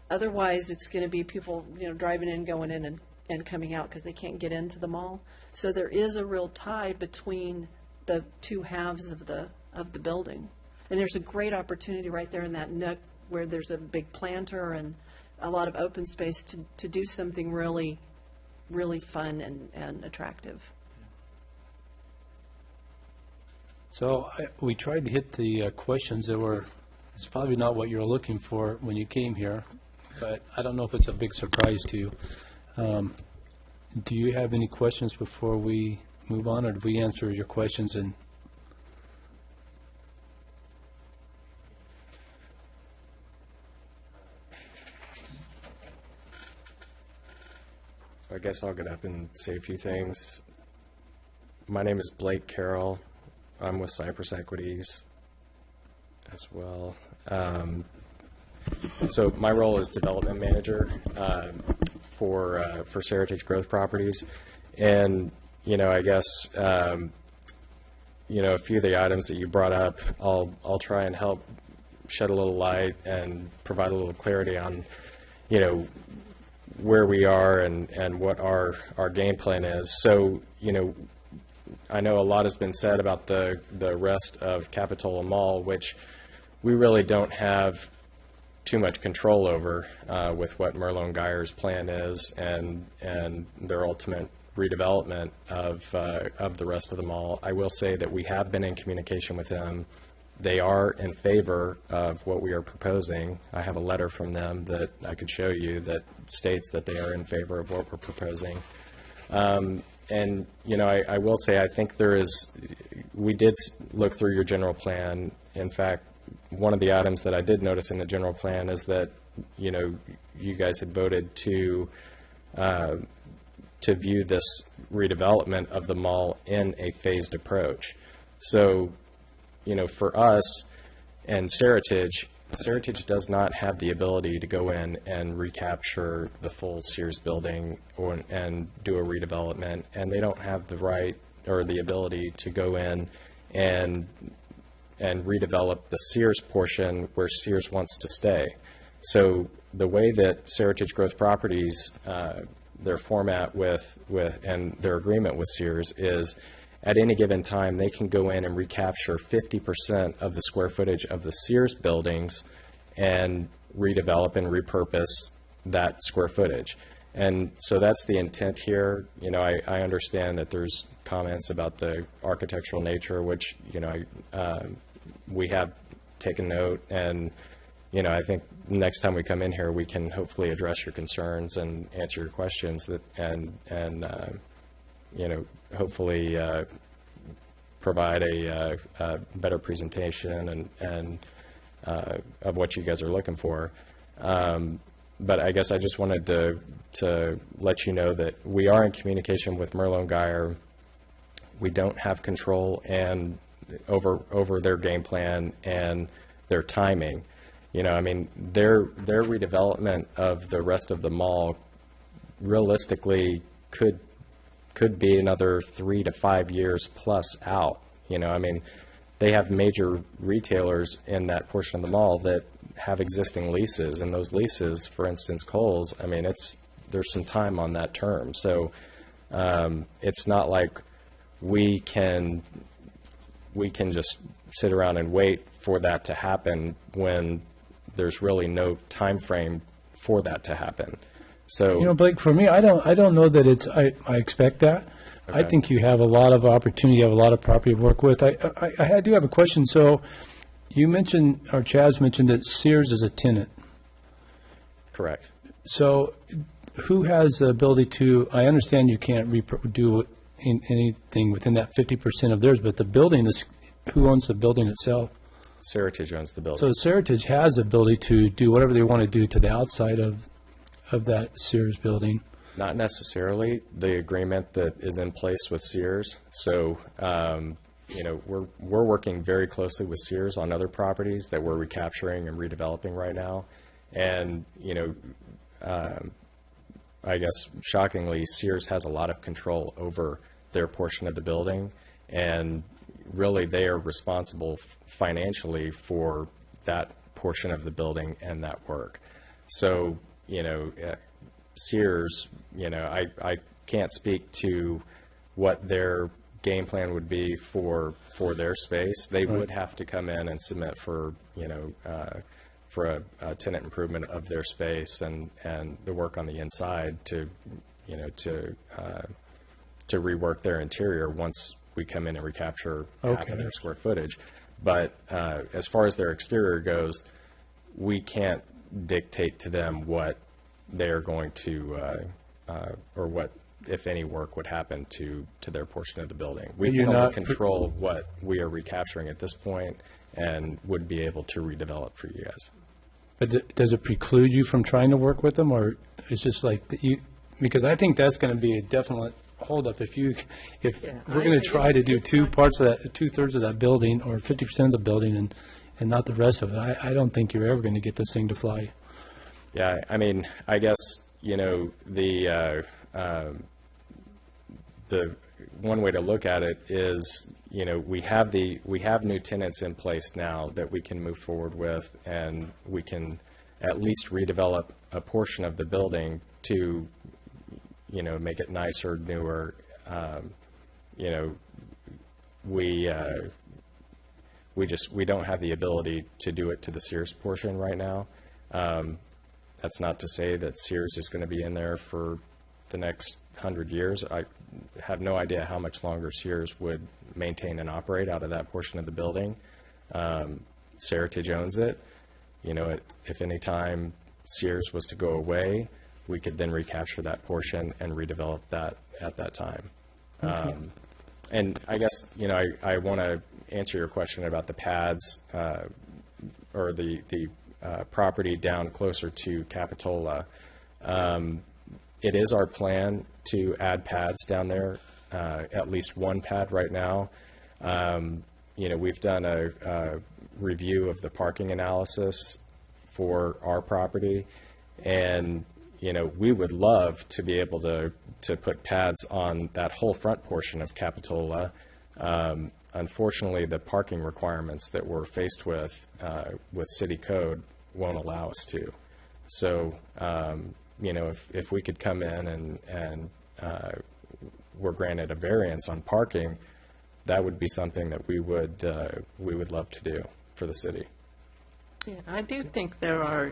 Otherwise, it's going to be people, driving in, going in and coming out because they can't get into the mall. So there is a real tie between the two halves of the building. And there's a great opportunity right there in that nook where there's a big planter and a lot of open space to do something really, really fun and attractive. So we tried to hit the questions that were, it's probably not what you're looking for when you came here, but I don't know if it's a big surprise to you. Do you have any questions before we move on, or did we answer your questions? And I guess I'll get up and say a few things. My name is Blake Carroll. I'm with Cypress Equities as well. So my role is development manager for Heritage Growth Properties, and I guess a few of the items that you brought up, I'll try and help shed a little light and provide a little clarity on where we are and what our game plan is. So I know a lot has been said about the rest of Capitola Mall, which we really don't have too much control over with what Merlone Geyer's plan is and their ultimate redevelopment of the rest of the mall. I will say that we have been in communication with them. They are in favor of what we are proposing. I have a letter from them that I could show you that states that they are in favor of what we're proposing. And, I will say, I think we did look through your general plan. In fact, one of the items that I did notice in the general plan is that, you guys had voted to view this redevelopment of the mall in a phased approach. So, for us and Heritage does not have the ability to go in and recapture the full Sears building and do a redevelopment, and they don't have the right or the ability to go in and redevelop the Sears portion where Sears wants to stay. So the way that Heritage Growth Properties, their format with and their agreement with Sears is, at any given time, they can go in and recapture 50% of the square footage of the Sears buildings and redevelop and repurpose that square footage. And so that's the intent here. I understand that there's comments about the architectural nature, which, we have taken note. And, I think next time we come in here, we can hopefully address your concerns and answer your questions and hopefully provide a better presentation and of what you guys are looking for. But I guess I just wanted to let you know that we are in communication with Merlone Geyer. We don't have control over their game plan and their timing. You know, I mean, their redevelopment of the rest of the mall realistically could be another 3 to 5 years plus out. You know, I mean, they have major retailers in that portion of the mall that have existing leases, and those leases, for instance, Kohl's, I mean, there's some time on that term. So it's not like we can just sit around and wait for that to happen when there's really no time frame for that to happen. So, You know, Blake, for me, I don't know that I expect that. I Okay. think you have a lot of opportunity, you have a lot of property to work with. I do have a question. So you mentioned, or Chaz mentioned, that Sears is a tenant. correct. So who has the ability to, I understand you can't do anything within that 50% of theirs, but the building is, who owns the building itself? Seritage owns the building. So Seritage has the ability to do whatever they want to do to the outside of that Sears building. Not necessarily the agreement that is in place with Sears. So, you know, we're working very closely with Sears on other properties that we're recapturing and redeveloping right now. And, you know, I guess shockingly, Sears has a lot of control over their portion of the building. And really, they are responsible financially for that portion of the building and that work. So, you know, Sears, you know, I can't speak to what their game plan would be for their space. They would have to come in and submit for, you know, for a tenant improvement of their space and the work on the inside to, you know, to rework their interior once we come in and recapture half of their square footage. But as far as their exterior goes, we can't dictate to them what they're going to, or what, if any, work would happen to their portion of the building. We can only control what we are recapturing at this point and would be able to redevelop for you guys. But does it preclude you from trying to work with them, or it's just like that you, because I think that's going to be a definite holdup if we're going to try to do two-thirds of that building or 50% of the building and not the rest of it. I don't think you're ever going to get this thing to fly. Yeah, I mean, I guess, you know, the one way to look at it is, you know, we have new tenants in place now that we can move forward with, and we can at least redevelop a portion of the building to, you know, make it nicer, newer. You know, we don't have the ability to do it to the Sears portion right now. That's not to say that Sears is going to be in there for the next 100 years. I have no idea how much longer Sears would maintain and operate out of that portion of the building. Seritage owns it. You know, if any time Sears was to go away, we could then recapture that portion and redevelop that at that time. And I guess, you know, I want to answer your question about the pads or the property down closer to Capitola. It is our plan to add pads down there, at least one pad right now. You know, we've done a review of the parking analysis for our property, and, you know, we would love to be able to put pads on that whole front portion of Capitola. Unfortunately, the parking requirements that we're faced with city code won't allow us to. So, you know, if we could come in and we're granted a variance on parking, that would be something that we would love to do for the city. Yeah, I do think there are,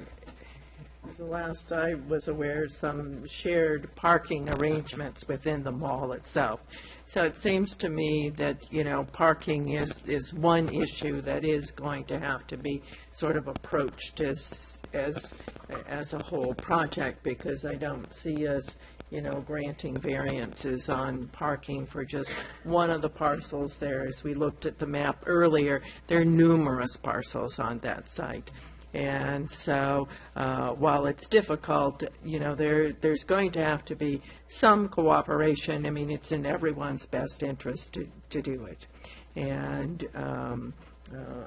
the last I was aware, some shared parking arrangements within the mall itself. So it seems to me that, you know, parking is one issue that is going to have to be sort of approached as a whole project, because I don't see us, you know, granting variances on parking for just one of the parcels there. As we looked at the map earlier, there are numerous parcels on that site. And so while it's difficult, you know, there's going to have to be some cooperation. I mean, it's in everyone's best interest to do it. And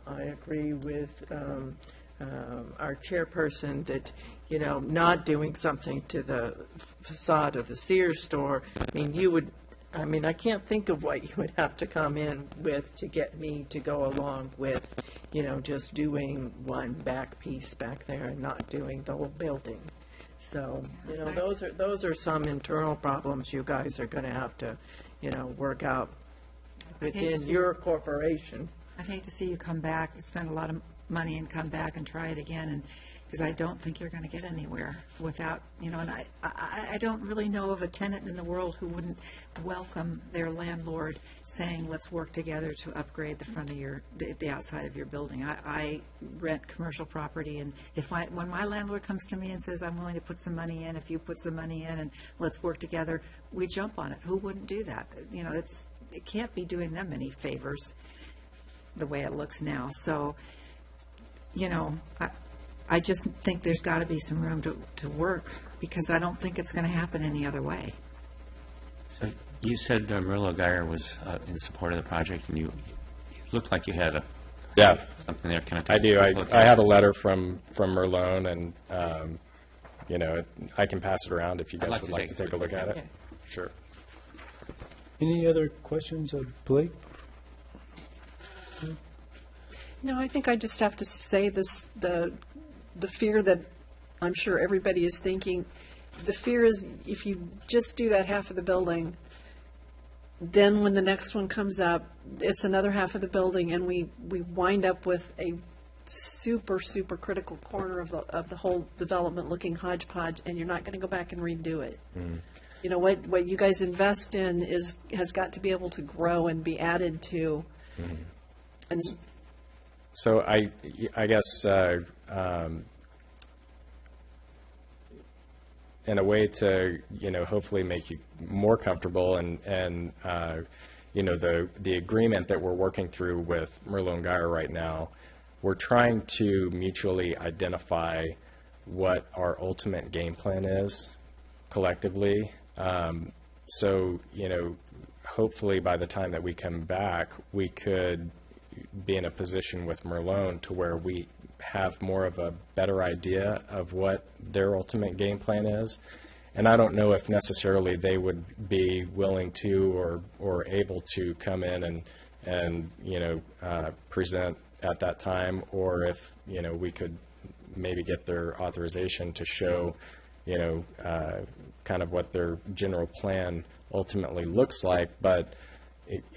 I agree with our chairperson that, you know, not doing something to the facade of the Sears store, I mean, I can't think of what you would have to come in with to get me to go along with, you know, just doing one back piece back there and not doing the whole building. So, you know, those are some internal problems you guys are going to have to, you know, work out within your corporation. I'd hate to see you come back, spend a lot of money and come back and try it again, and because I don't think you're going to get anywhere without, you know, and I don't really know of a tenant in the world who wouldn't welcome their landlord saying, let's work together to upgrade the front of the outside of your building. I rent commercial property, and when my landlord comes to me and says, I'm willing to put some money in, if you put some money in and let's work together, we jump on it. Who wouldn't do that? You know, it can't be doing them any favors the way it looks now. So, you know, I just think there's got to be some room to work, because I don't think it's going to happen any other way. So you said Merlo Geyer was in support of the project, and you looked like you had something there. Can I do. I have a letter from Merlone, and you know, I can pass it around if you guys would like to take a look at it. Okay. Sure. Any other questions of Blake? No, I think I just have to say this, the fear that I'm sure everybody is thinking, the fear is if you just do that half of the building, then when the next one comes up, it's another half of the building, and we wind up with a super, super critical corner of the whole development looking hodgepodge, and you're not going to go back and redo it. You know, what you guys invest in has got to be able to grow and be added to. And so I guess in a way to, you know, hopefully make you more comfortable, and you know, the agreement that we're working through with Merlo and Geyer right now, we're trying to mutually identify what our ultimate game plan is collectively. So, you know, hopefully by the time that we come back, we could be in a position with Merlone to where we have more of a better idea of what their ultimate game plan is. And I don't know if necessarily they would be willing to or able to come in and you know, present at that time, or if, you know, we could maybe get their authorization to show, you know, kind of what their general plan ultimately looks like. But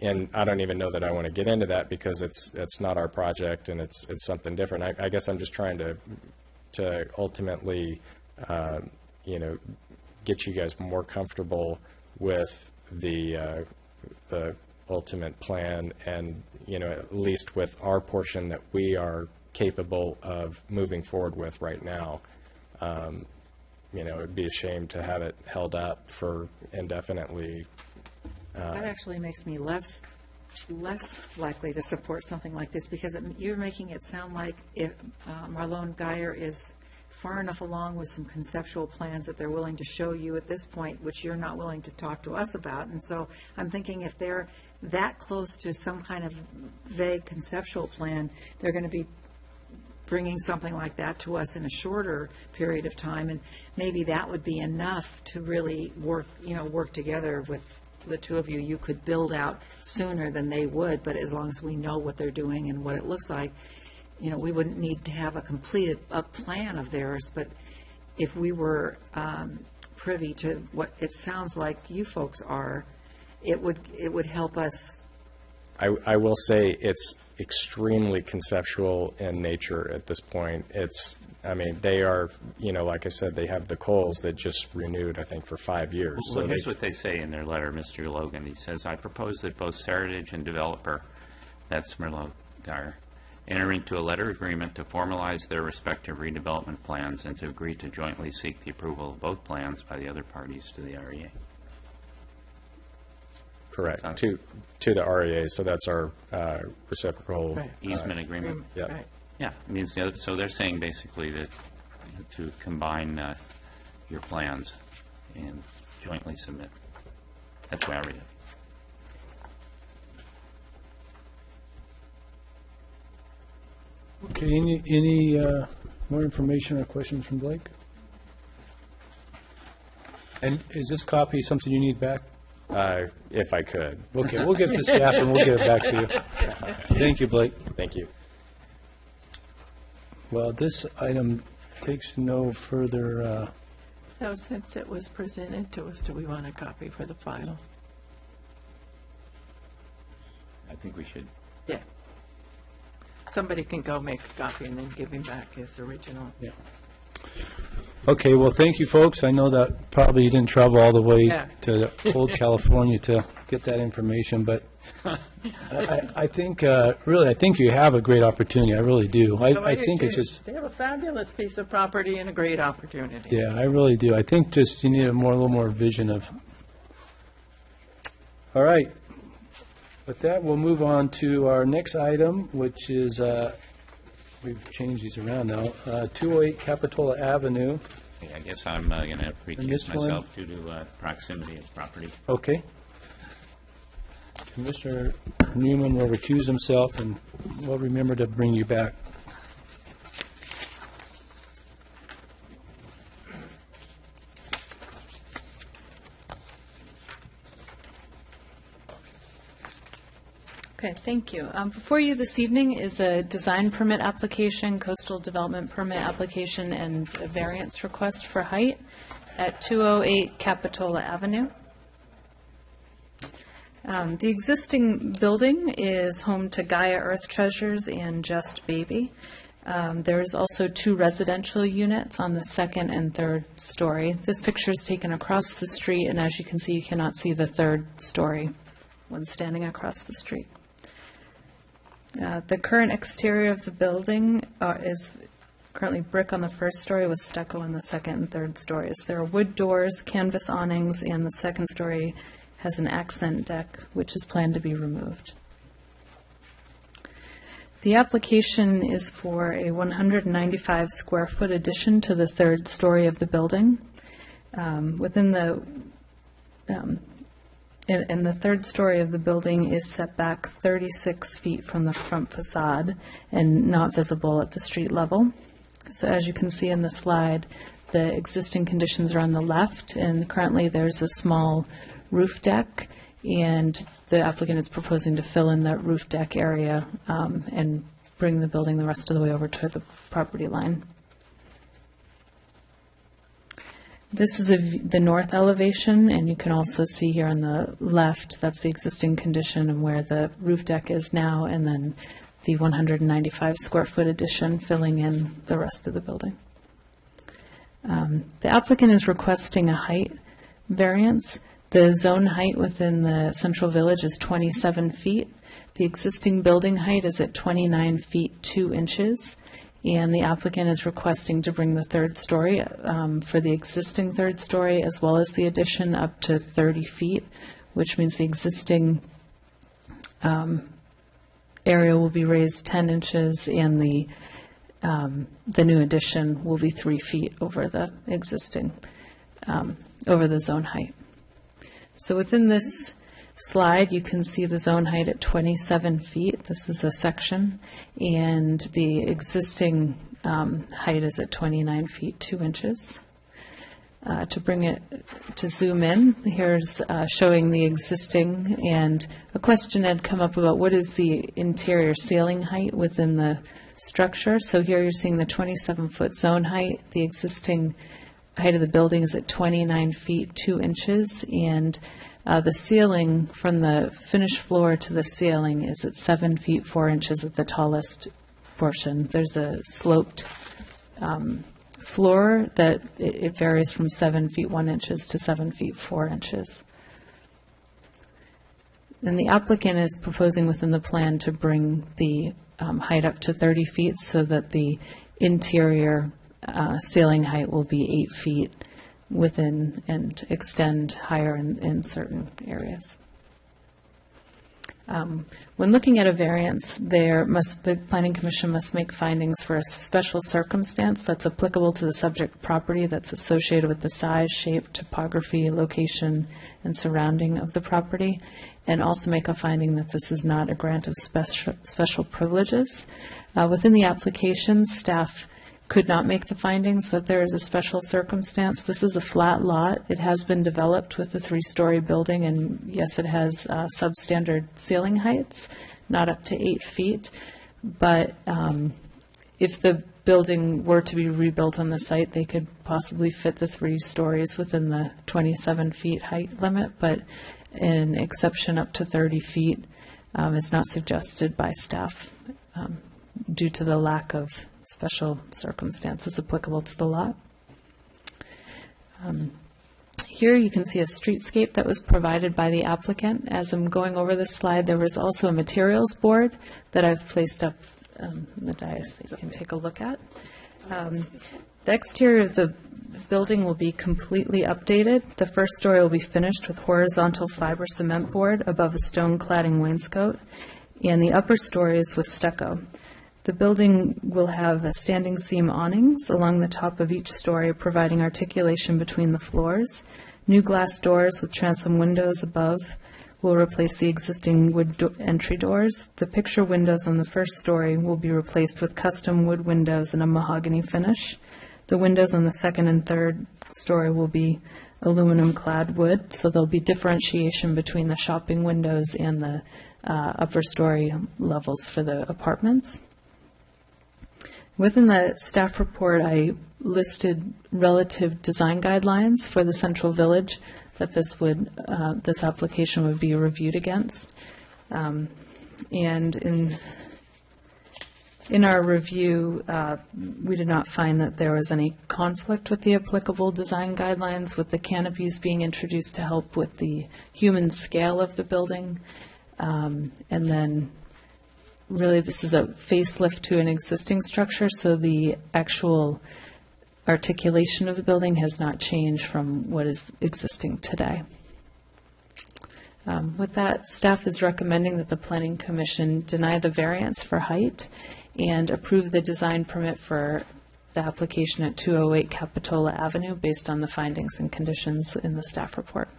and I don't even know that I want to get into that, because it's not our project, and it's something different. I guess I'm just trying to ultimately, you know, get you guys more comfortable with the ultimate plan, and, you know, at least with our portion that we are capable of moving forward with right now. You know, it'd be a shame to have it held up for indefinitely. That actually makes me less likely to support something like this, because you're making it sound like if Marlone Geyer is far enough along with some conceptual plans that they're willing to show you at this point, which you're not willing to talk to us about. And so I'm thinking if they're that close to some kind of vague conceptual plan, they're going to be bringing something like that to us in a shorter period of time, and maybe that would be enough to really work together with the two of you. You could build out sooner than they would, but as long as we know what they're doing and what it looks like, you know, we wouldn't need to have a completed plan of theirs. But if we were privy to what it sounds like you folks are, it would help us. I will say it's extremely conceptual in nature at this point. I mean, they are, you know, like I said, they have the Coles that just renewed, I think, for 5 years. Well, here's what they say in their letter, Mr. Logan. He says, I propose that both Seritage and developer, that's Merlo Geyer, enter into a letter agreement to formalize their respective redevelopment plans and to agree to jointly seek the approval of both plans by the other parties to the REA. Correct, to the REA, so that's our reciprocal easement agreement. Yeah. Right. Yeah, it means so they're saying basically that to combine your plans and jointly submit. That's why I read it. Okay, any more information or questions from Blake? And is this copy something you need back? If I could. Okay, we'll get to staff and we'll get it back to you. Thank you, Blake. Thank you. Well, this item takes no further, So since it was presented to us, do we want a copy for the file? I think we should. Yeah. Somebody can go make a copy and then give him back his original. yeah. Okay, well, thank you, folks. I know that probably you didn't travel all the way Yeah. to old California to get that information, but I think, really, I think you have a great opportunity. I really do. I think it's just, They have a fabulous piece of property and a great opportunity. yeah, I really do. I think just you need a little more vision of. All right. With that, we'll move on to our next item, which is, we've changed these around now, 208 Capitola Avenue. Okay, I guess I'm going to recuse this one? myself due to proximity of property. Okay. Commissioner Newman will recuse himself, and we'll remember to bring you back. Okay, thank you. Before you this evening is a design permit application, coastal development permit application, and a variance request for height at 208 Capitola Avenue. The existing building is home to Gaia Earth Treasures and Just Baby. There is also 2 residential units on the 2nd and 3rd story. This picture is taken across the street, and as you can see, you cannot see the 3rd story when standing across the street. The current exterior of the building is currently brick on the 1st story with stucco on the 2nd and 3rd stories. There are wood doors, canvas awnings, and the 2nd story has an accent deck, which is planned to be removed. The application is for a 195 square foot addition to the 3rd story of the building. Within the And the 3rd story of the building is set back 36 feet from the front facade and not visible at the street level. So as you can see in the slide, the existing conditions are on the left, and currently there's a small roof deck, and the applicant is proposing to fill in that roof deck area and bring the building the rest of the way over to the property line. This is the north elevation, and you can also see here on the left, that's the existing condition and where the roof deck is now, and then the 195 square foot addition filling in the rest of the building. The applicant is requesting a height variance. The zone height within the central village is 27 feet. The existing building height is at 29 feet 2 inches. And the applicant is requesting to bring the 3rd story for the existing 3rd story as well as the addition up to 30 feet, which means the existing area will be raised 10 inches and the new addition will be 3 feet over the existing, over the zone height. So within this slide, you can see the zone height at 27 feet. This is a section, and the existing height is at 29 feet 2 inches. To zoom in, here's showing the existing, and a question had come up about what is the interior ceiling height within the structure. So here you're seeing the 27-foot zone height. The existing height of the building is at 29 feet 2 inches, and the ceiling from the finished floor to the ceiling is at 7 feet 4 inches at the tallest portion. There's a sloped floor that it varies from 7 feet 1 inches to 7 feet 4 inches. And the applicant is proposing within the plan to bring the height up to 30 feet so that the interior ceiling height will be 8 feet within and extend higher in certain areas. When looking at a variance, the Planning Commission must make findings for a special circumstance that's applicable to the subject property that's associated with the size, shape, topography, location, and surrounding of the property, and also make a finding that this is not a grant of special privileges. Within the application, staff could not make the findings that there is a special circumstance. This is a flat lot. It has been developed with a 3-story building, and yes, it has substandard ceiling heights, not up to 8 feet. But if the building were to be rebuilt on the site, they could possibly fit the 3 stories within the 27 feet height limit, but an exception up to 30 feet is not suggested by staff due to the lack of special circumstances applicable to the lot. Here you can see a streetscape that was provided by the applicant. As I'm going over this slide, there was also a materials board that I've placed up on the dais that you can take a look at. The exterior of the building will be completely updated. The first story will be finished with horizontal fiber cement board above a stone cladding wainscot, and the upper stories with stucco. The building will have standing seam awnings along the top of each story, providing articulation between the floors. New glass doors with transom windows above will replace the existing wood entry doors. The picture windows on the first story will be replaced with custom wood windows and a mahogany finish. The windows on the second and third story will be aluminum-clad wood, so there'll be differentiation between the shopping windows and the upper story levels for the apartments. Within the staff report, I listed relative design guidelines for the central village that this application would be reviewed against. And in our review, we did not find that there was any conflict with the applicable design guidelines, with the canopies being introduced to help with the human scale of the building. And then really, this is a facelift to an existing structure, so the actual articulation of the building has not changed from what is existing today. With that, staff is recommending that the Planning Commission deny the variance for height and approve the design permit for the application at 208 Capitola Avenue based on the findings and conditions in the staff report.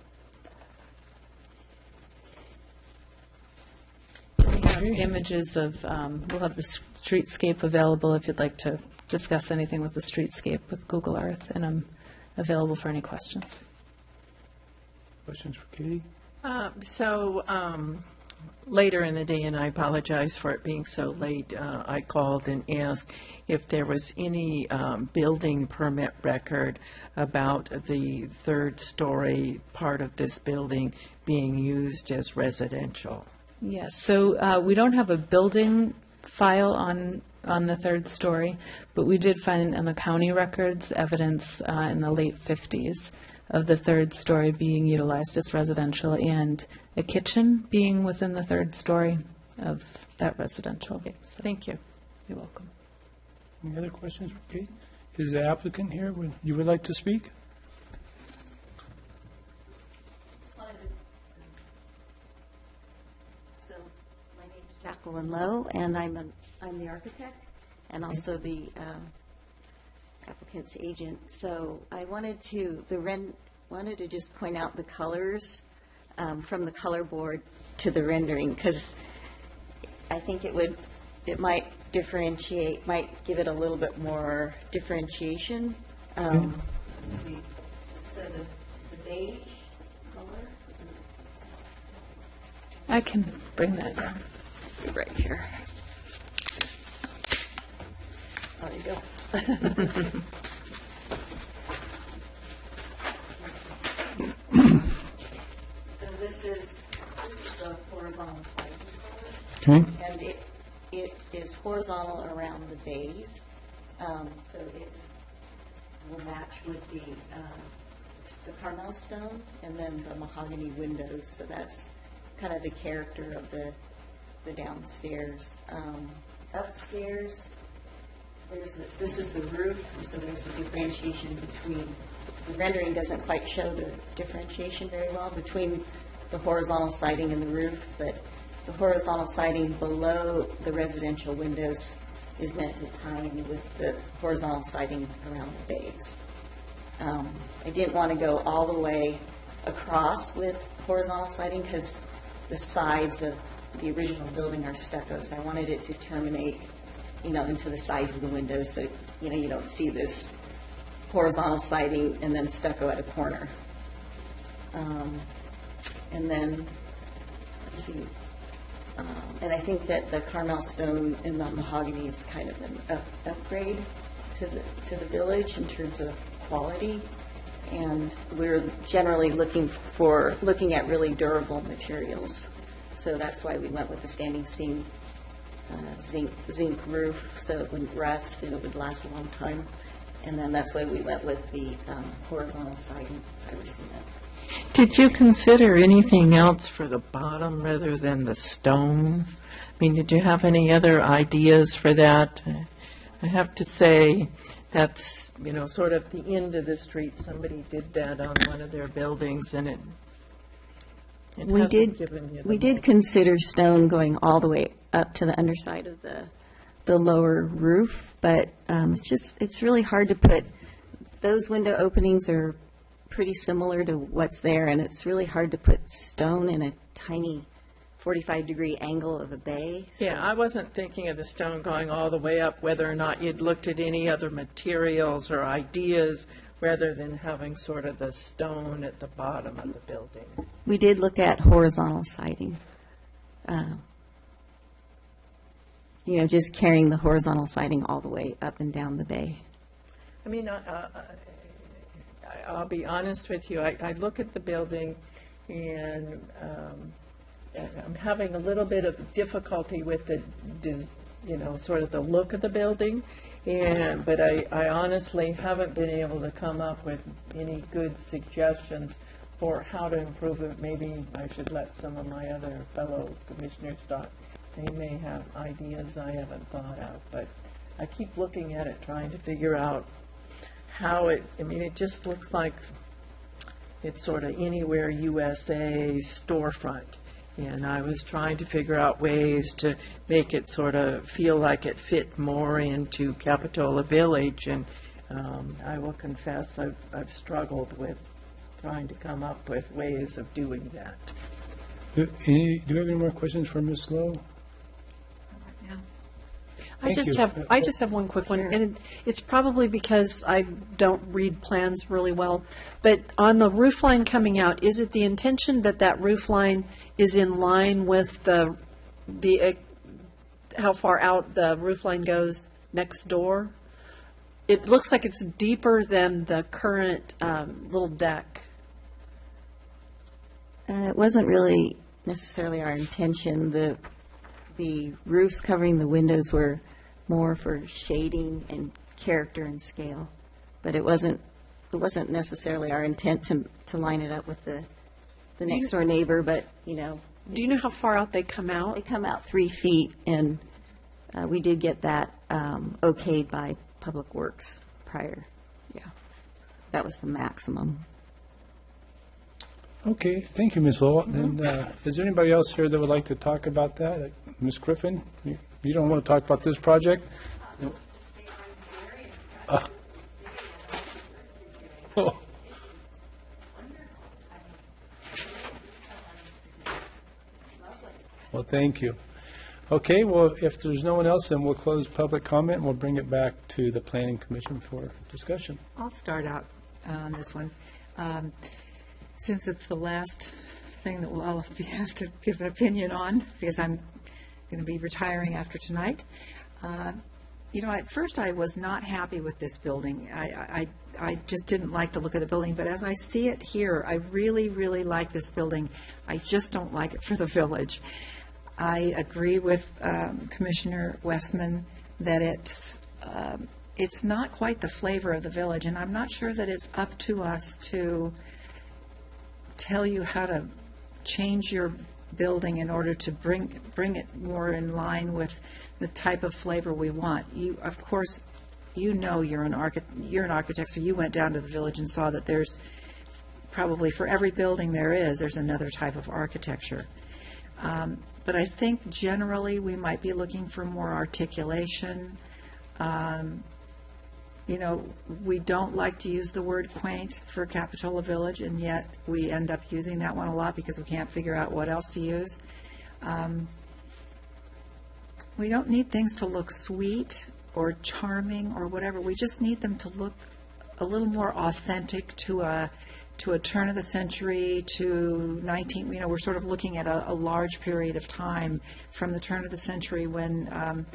Images of, we'll have the streetscape available if you'd like to discuss anything with the streetscape with Google Earth, and I'm available for any questions. Questions for Katie? Later in the day, and I apologize for it being so late, I called and asked if there was any building permit record about the third story part of this building being used as residential. Yes, so we don't have a building file on the third story, but we did find on the county records evidence in the late 50s of the third story being utilized as residential and a kitchen being within the third story of that residential. Okay, so Thank you. you're welcome. Any other questions for Kate? Is the applicant here? You would like to speak? So my name is Jacqueline Lowe, and I'm the architect and also the applicant's agent. So I wanted to just point out the colors from the color board to the rendering, because I think it might differentiate, might give it a little bit more differentiation. Let's see. So the beige color. I can bring that down. Right here. There you go. So this is the horizontal siding color. Okay. And it is horizontal around the base, so it will match with the Carmel stone and then the mahogany windows. So that's kind of the character of the downstairs. Upstairs, this is the roof, so there's a differentiation between, the rendering doesn't quite show the differentiation very well between the horizontal siding and the roof, but the horizontal siding below the residential windows is meant to tie in with the horizontal siding around the bays. I didn't want to go all the way across with horizontal siding because the sides of the original building are stucco, so I wanted it to terminate, into the sides of the windows, so, you don't see this horizontal siding and then stucco at a corner. And then, let's see, and I think that the Carmel stone and the mahogany is kind of an upgrade to the village in terms of quality. And we're generally looking at really durable materials. So that's why we went with the standing seam zinc roof, so it wouldn't rust and it would last a long time. And then that's why we went with the horizontal siding. Did you consider anything else for the bottom rather than the stone? I mean, did you have any other ideas for that? I have to say, that's, sort of the end of the street. Somebody did that on one of their buildings, and it we hasn't given you the We did consider stone going all the way up to the underside of the lower roof, but it's really hard to put, those window openings are pretty similar to what's there, and it's really hard to put stone in a tiny 45-degree angle of a bay. Yeah, I wasn't thinking of the stone going all the way up, whether or not you'd looked at any other materials or ideas rather than having sort of the stone at the bottom of the building. We did look at horizontal siding. Just carrying the horizontal siding all the way up and down the bay. I mean, I'll be honest with you. I look at the building, and I'm having a little bit of difficulty with the, sort of the look of the building. But I honestly haven't been able to come up with any good suggestions for how to improve it. Maybe I should let some of my other fellow commissioners talk. They may have ideas I haven't thought of, but I keep looking at it, trying to figure out how it just looks like it's sort of Anywhere USA storefront. And I was trying to figure out ways to make it sort of feel like it fit more into Capitola Village. And I will confess I've struggled with trying to come up with ways of doing that. Do you have any more questions for Ms. Lowe? I just have one quick one, and it's probably because I don't read plans really well. But on the roof line coming out, is it the intention that that roof line is in line with the how far out the roof line goes next door? It looks like it's deeper than the current little deck. It wasn't really necessarily our intention. The roofs covering the windows were more for shading and character and scale, but it wasn't necessarily our intent to line it up with the next door neighbor. But do you know how far out they come out? They come out 3 feet, and we did get that okayed by Public Works prior. Yeah, that was the maximum. Okay, thank you, Ms. Lowell. And is there anybody else here that would like to talk about that? Ms. Griffin, you don't want to talk about this project? No. Oh. Well, thank you. Okay, well, if there's no one else, then we'll close public comment, and we'll bring it back to the Planning Commission for discussion. I'll start out on this one. Since it's the last thing that we'll have to give an opinion on, because I'm going to be retiring after tonight. At first I was not happy with this building. I just didn't like the look of the building, but as I see it here, I really, really like this building. I just don't like it for the village. I agree with Commissioner Westman that it's not quite the flavor of the village, and I'm not sure that it's up to us to tell you how to change your building in order to bring it more in line with the type of flavor we want. You, of course, you're an architect, so you went down to the village and saw that there's probably for every building there's another type of architecture. But I think generally we might be looking for more articulation. You know, we don't like to use the word quaint for Capitola Village, and yet we end up using that one a lot because we can't figure out what else to use. We don't need things to look sweet or charming or whatever. We just need them to look a little more authentic to a turn of the century, to 19, you know, we're sort of looking at a large period of time from the turn of the century when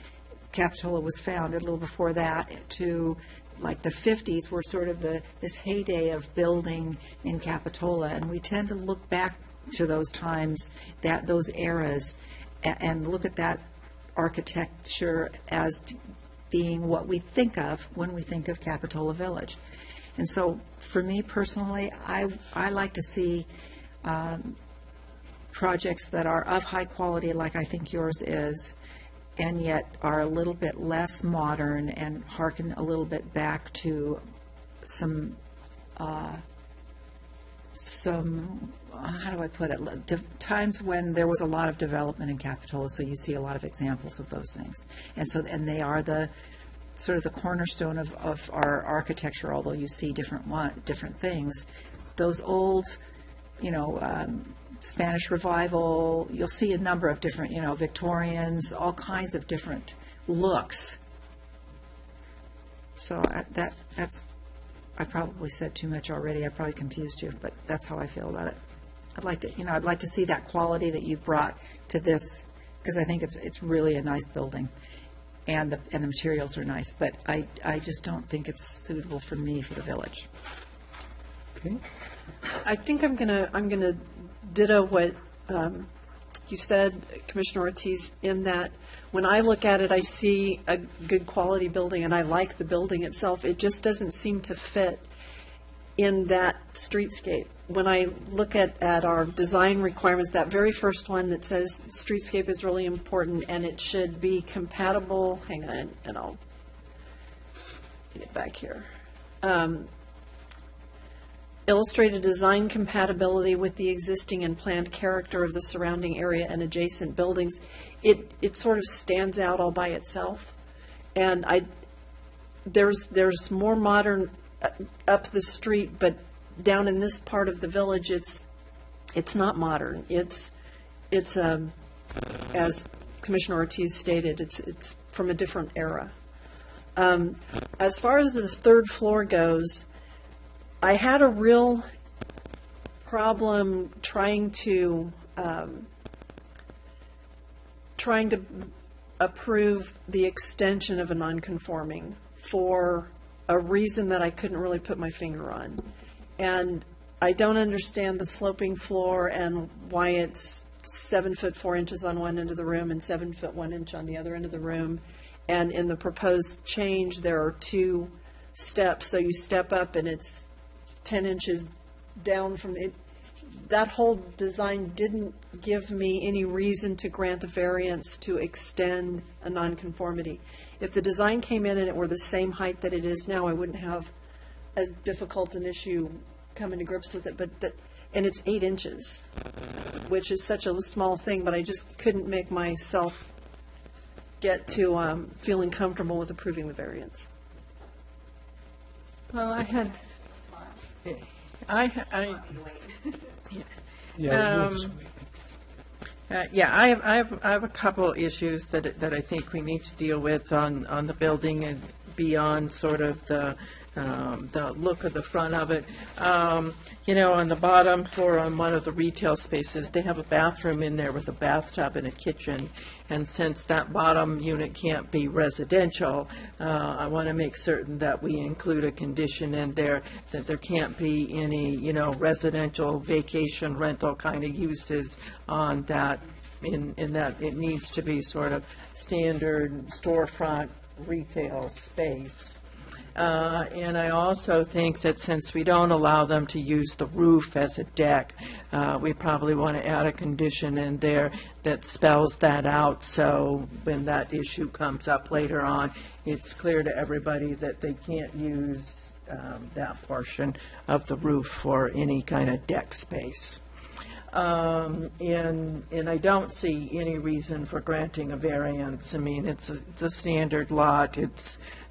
Capitola was founded, a little before that, to like the 50s were sort of this heyday of building in Capitola, and we tend to look back to those times, those eras, and look at that architecture as being what we think of when we think of Capitola Village. And so for me personally, I like to see projects that are of high quality, like I think yours is, and yet are a little bit less modern and hearken a little bit back to some how do I put it, times when there was a lot of development in Capitola, so you see a lot of examples of those things. And they are the sort of the cornerstone of our architecture, although you see different things. Those old, you know, Spanish Revival, you'll see a number of different, you know, Victorians, all kinds of different looks. So that's, I probably said too much already. I probably confused you, but that's how I feel about it. I'd like to see that quality that you've brought to this, because I think it's really a nice building, and the materials are nice. But I just don't think it's suitable for me for the village. Okay. I think I'm gonna ditto what you said, Commissioner Ortiz, in that when I look at it, I see a good quality building, and I like the building itself. It just doesn't seem to fit in that streetscape. When I look at our design requirements, that very first one that says streetscape is really important and it should be compatible, hang on, and I'll get it back here. Illustrated design compatibility with the existing and planned character of the surrounding area and adjacent buildings. It sort of stands out all by itself. And there's more modern up the street, but down in this part of the village, it's not modern. It's as Commissioner Ortiz stated, it's from a different era. As far as the third floor goes, I had a real problem trying to approve the extension of a non-conforming for a reason that I couldn't really put my finger on. And I don't understand the sloping floor and why it's 7 foot 4 inches on one end of the room and 7 foot 1 inch on the other end of the room. And in the proposed change, there are 2 steps. So you step up and it's 10 inches down from it. That whole design didn't give me any reason to grant a variance to extend a nonconformity. If the design came in and it were the same height that it is now, I wouldn't have as difficult an issue coming to grips with it. And it's 8 inches, which is such a small thing, but I just couldn't make myself get to feeling comfortable with approving the variance. Well, I have a couple issues that I think we need to deal with on the building and beyond sort of the look of the front of it. You know, on the bottom floor on one of the retail spaces, they have a bathroom in there with a bathtub and a kitchen. And since that bottom unit can't be residential, I want to make certain that we include a condition in there that there can't be any, you know, residential vacation rental kind of uses on that, in that it needs to be sort of standard storefront retail space. And I also think that since we don't allow them to use the roof as a deck, we probably want to add a condition in there that spells that out, so when that issue comes up later on, it's clear to everybody that they can't use that portion of the roof for any kind of deck space. And I don't see any reason for granting a variance. I mean, it's a standard lot.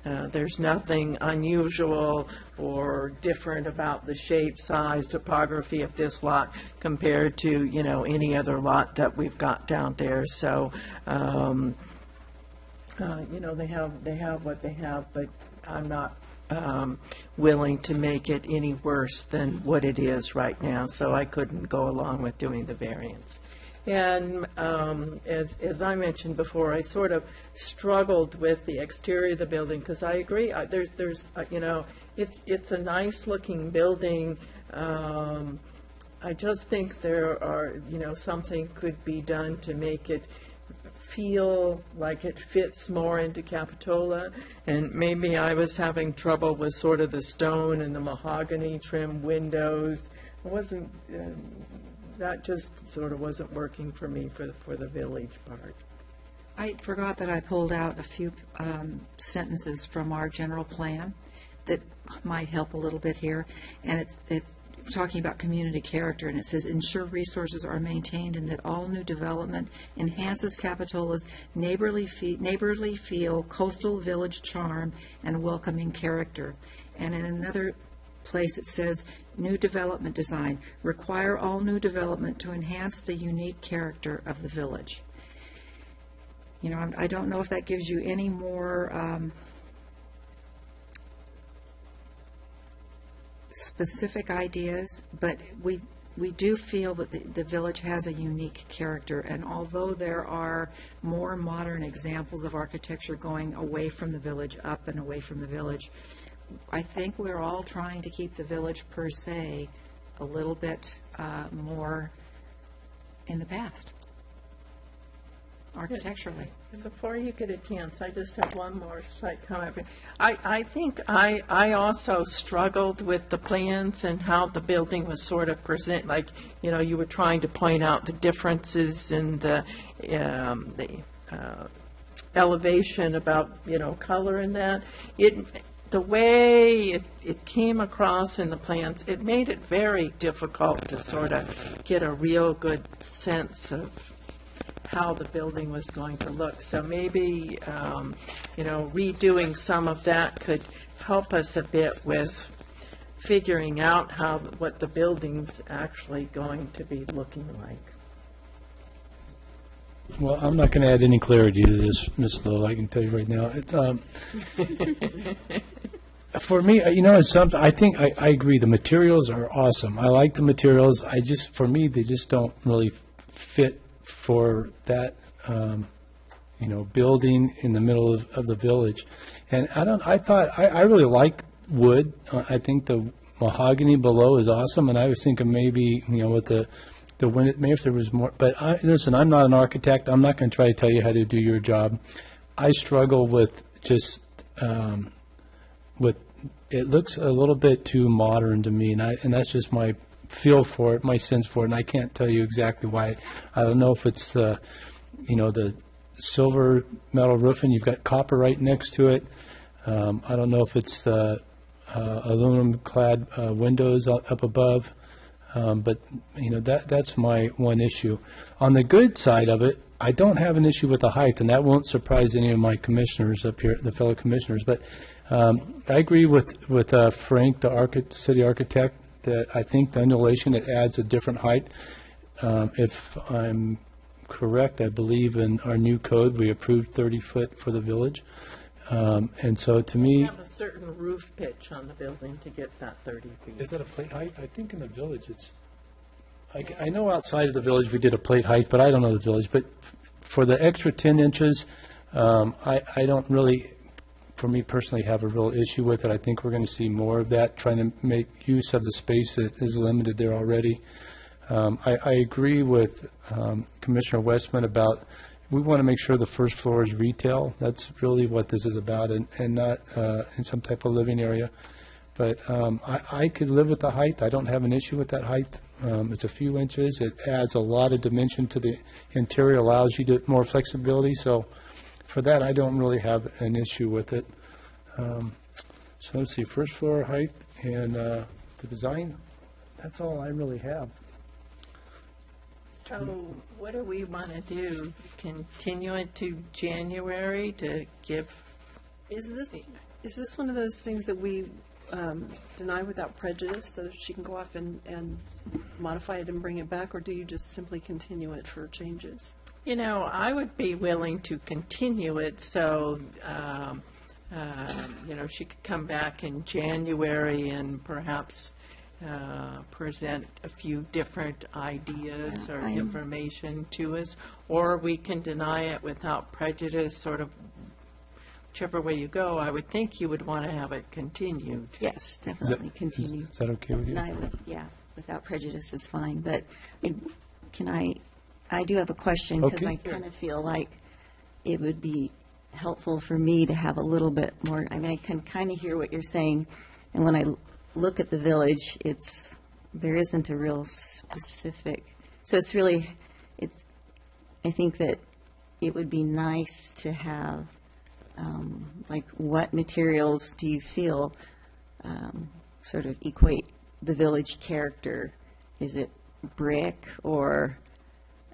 There's nothing unusual or different about the shape, size, topography of this lot compared to, any other lot that we've got down there. So, they have what they have, but I'm not willing to make it any worse than what it is right now, so I couldn't go along with doing the variance. And as I mentioned before, I sort of struggled with the exterior of the building, because I agree, it's a nice-looking building. I just think there are, something could be done to make it feel like it fits more into Capitola, and maybe I was having trouble with sort of the stone and the mahogany trim windows. It wasn't, that just sort of wasn't working for me for the village part. I forgot that I pulled out a few sentences from our general plan that might help a little bit here, and it's talking about community character, and it says, ensure resources are maintained and that all new development enhances Capitola's neighborly feel, coastal village charm, and welcoming character. And in another place it says, new development design, require all new development to enhance the unique character of the village. I don't know if that gives you any more specific ideas, but we do feel that the village has a unique character, and although there are more modern examples of architecture going away from the village, up and away from the village, I think we're all trying to keep the village per se a little bit more in the past, architecturally. Before you get a chance, I just have one more slight comment. I think I also struggled with the plans and how the building was sort of present, like, you were trying to point out the differences in the elevation about, color in that. The way it came across in the plans, it made it very difficult to sort of get a real good sense of how the building was going to look. So maybe, redoing some of that could help us a bit with figuring out what the building's actually going to be looking like. Well, I'm not going to add any clarity to this, Ms. Lowell, I can tell you right now. For me, it's something, I think, I agree, the materials are awesome. I like the materials. For me, they just don't really fit for that, building in the middle of the village. And I really like wood. I think the mahogany below is awesome, and I was thinking maybe, with the maybe if there was more, but listen, I'm not an architect. I'm not going to try to tell you how to do your job. I struggle with just, it looks a little bit too modern to me, and that's just my feel for it, my sense for it, and I can't tell you exactly why. I don't know if it's the silver metal roofing. You've got copper right next to it. I don't know if it's the aluminum-clad windows up above, but that's my one issue. On the good side of it, I don't have an issue with the height, and that won't surprise any of my commissioners up here, the fellow commissioners. But I agree with Frank, the city architect, that I think the undulation, it adds a different height. If I'm correct, I believe in our new code, we approved 30 foot for the village. And so to me... You have a certain roof pitch on the building to get that 30 feet. Is that a plate height? I think in the village it's... I know outside of the village we did a plate height, but I don't know the village. But for the extra 10 inches, I don't really... for me personally, have a real issue with it. I think we're going to see more of that, trying to make use of the space that is limited there already. I agree with Commissioner Westman about, we want to make sure the first floor is retail. That's really what this is about, and not in some type of living area. But I could live with the height. I don't have an issue with that height. It's a few inches. It adds a lot of dimension to the interior, allows you more flexibility. So for that, I don't really have an issue with it. So let's see, first floor height and the design, that's all I really have. So what do we want to do? Continue it to January to give? Is this one of those things that we deny without prejudice so that she can go off and modify it and bring it back, or do you just simply continue it for changes? You know, I would be willing to continue it, so, you know, she could come back in January and perhaps present a few different ideas or information to us, or we can deny it without prejudice, sort of whichever way you go. I would think you would want to have it continued. Yes, definitely continue. Is that okay with you? And I would, yeah, without prejudice is fine, but I do have a question, because Okay. I kind of feel like it would be helpful for me to have a little bit more, I mean, I can kind of hear what you're saying, and when I look at the village, there isn't a real specific, so it's really, I think that it would be nice to have, like, what materials do you feel sort of equate the village character? Is it brick or?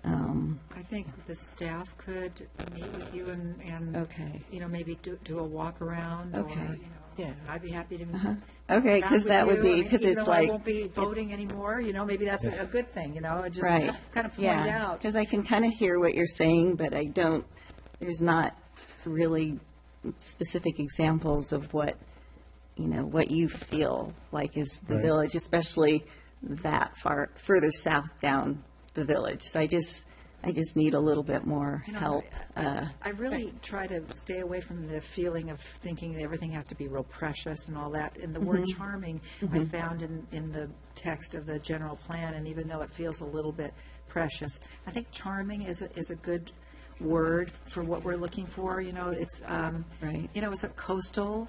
I think the staff could meet with you and Okay. you know, maybe do a walk around. Or, Okay. you know, Yeah. I'd be happy to. Okay, because that would be, because it's I like. won't be voting anymore, you know, maybe that's a good thing, you know, just Right. kind of point Yeah, out. because I can kind of hear what you're saying, but there's not really specific examples of what, you know, what you feel like is the Right. village, especially that further south down the village. So I just need a little bit more You know, help. I really try to stay away from the feeling of thinking that everything has to be real precious and all that. And the word charming, I found in the text of the general plan, and even though it feels a little bit precious, I think charming is a good word for what we're looking for. You know, it's Right. you know, it's a coastal,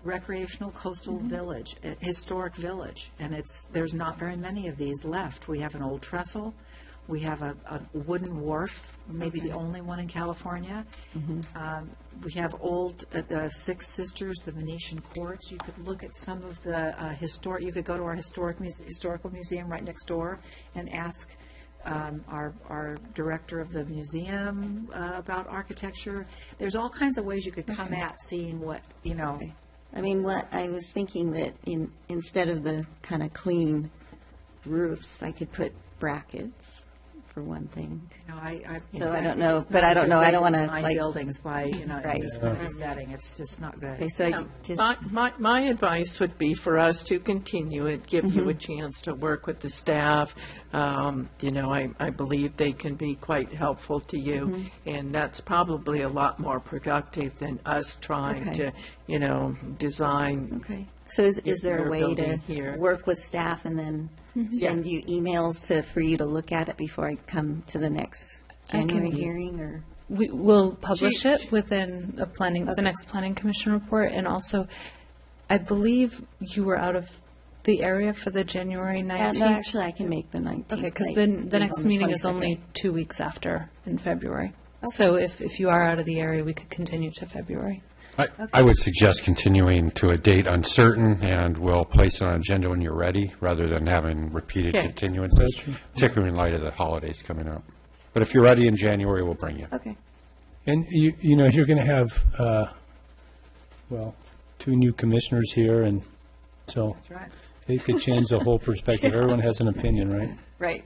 recreational coastal village, a historic village, and there's not very many of these left. We have an old trestle. We have a wooden wharf, maybe the only one in California. We have the Six Sisters, the Venetian courts. You could look at some of the you could go to our historical museum right next door and ask our director of the museum about architecture. There's all kinds of ways you could come at seeing what, you know. I mean, what I was thinking that instead of the kind of clean roofs, I could put brackets, for one thing. You know, So I don't know, but I don't know, I don't want to, design like. buildings by, you know, Right. in this kind of setting. It's just not good. Okay, so I just. My advice would be for us to continue it, give you a chance to work with the staff. You know, I believe they can be quite helpful to you, and that's probably a lot more productive than us trying Okay. to, you know, design. Okay. So is there your a way building to here. work with staff and then send you emails for you to look at it before I come to the next January hearing, or? We will publish it within the next planning commission report, and also, I believe you were out of the area for the January 19th. No, actually, I can make the 19th. Okay, because like, then the next on the meeting is 22nd. only 2 weeks after, in February. So if you are out of the area, we could continue to February. I would suggest continuing to a date uncertain, and we'll place it on an agenda when you're ready, rather than having repeated Okay. continuances, particularly in light of the holidays coming up. But if you're ready in January, we'll bring you. Okay. And you know, you're going to have, well, 2 new commissioners here, and so That's right. it could change the whole perspective. Everyone has an opinion, right? Right.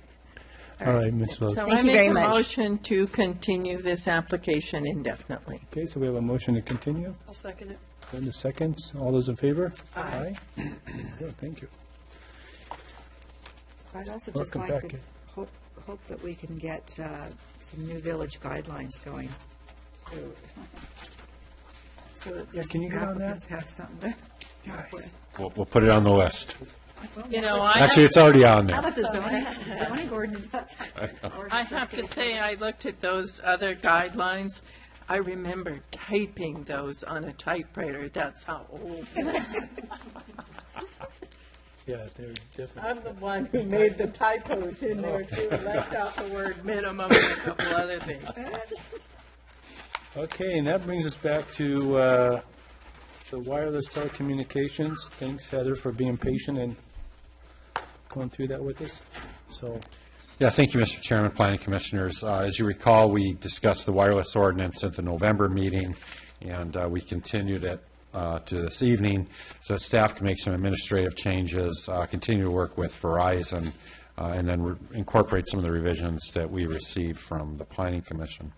All right, Ms. Lowe. So Thank I you very make a much. motion to continue this application indefinitely. Okay, so we have a motion to continue. I'll second it. Linda seconds. All those in favor? Aye. Good, thank you. I'd also just Welcome like back. to hope that we can get some new village guidelines going. So that this Can you get on that? applicants have something to work with. We'll put it on the list. You know, Actually, it's already on How there. about the zoning ordinance? I have to say, I looked at those other guidelines. I remember typing those on a typewriter. That's how old. Yeah, they're different. I'm the one who made the typos in there too, left out the word minimum and a couple other things. Okay, and that brings us back to the wireless telecommunications. Thanks, Heather, for being patient and going through that with us. So, Yeah, thank you, Mr. Chairman, Planning Commissioners. As you recall, we discussed the wireless ordinance at the November meeting, and we continued it to this evening so that staff can make some administrative changes, continue to work with Verizon, and then incorporate some of the revisions that we received from the Planning Commission.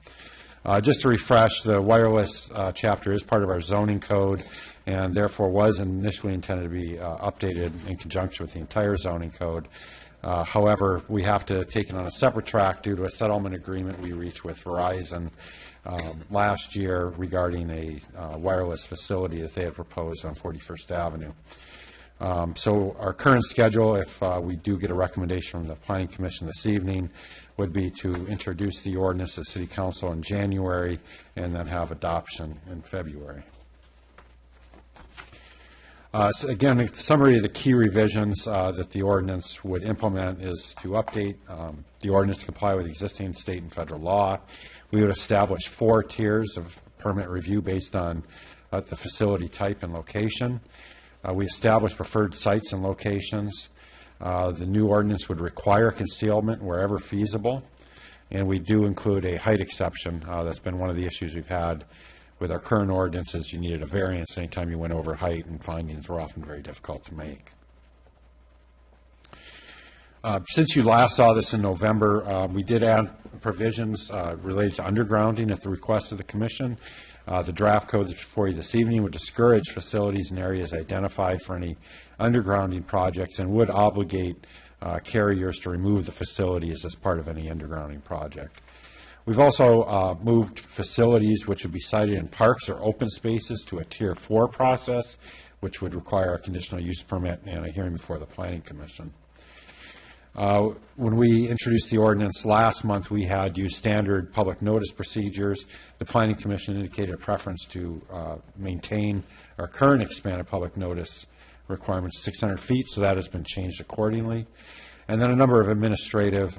Just to refresh, the wireless chapter is part of our zoning code and therefore was initially intended to be updated in conjunction with the entire zoning code. However, we have to take it on a separate track due to a settlement agreement we reached with Verizon last year regarding a wireless facility that they had proposed on 41st Avenue. So our current schedule, if we do get a recommendation from the Planning Commission this evening, would be to introduce the ordinance to City Council in January and then have adoption in February. So again, a summary of the key revisions that the ordinance would implement is to update the ordinance to comply with existing state and federal law. We would establish 4 tiers of permit review based on the facility type and location. We establish preferred sites and locations. The new ordinance would require concealment wherever feasible, and we do include a height exception. That's been one of the issues we've had with our current ordinances. You needed a variance anytime you went over height, and findings were often very difficult to make. Since you last saw this in November, we did add provisions related to undergrounding at the request of the Commission. The draft code that's before you this evening would discourage facilities and areas identified for any undergrounding projects and would obligate carriers to remove the facilities as part of any undergrounding project. We've also moved facilities which would be sited in parks or open spaces to a Tier 4 process, which would require a conditional use permit and a hearing before the Planning Commission. When we introduced the ordinance last month, we had used standard public notice procedures. The Planning Commission indicated a preference to maintain our current expanded public notice requirements 600 feet, so that has been changed accordingly. And then a number of administrative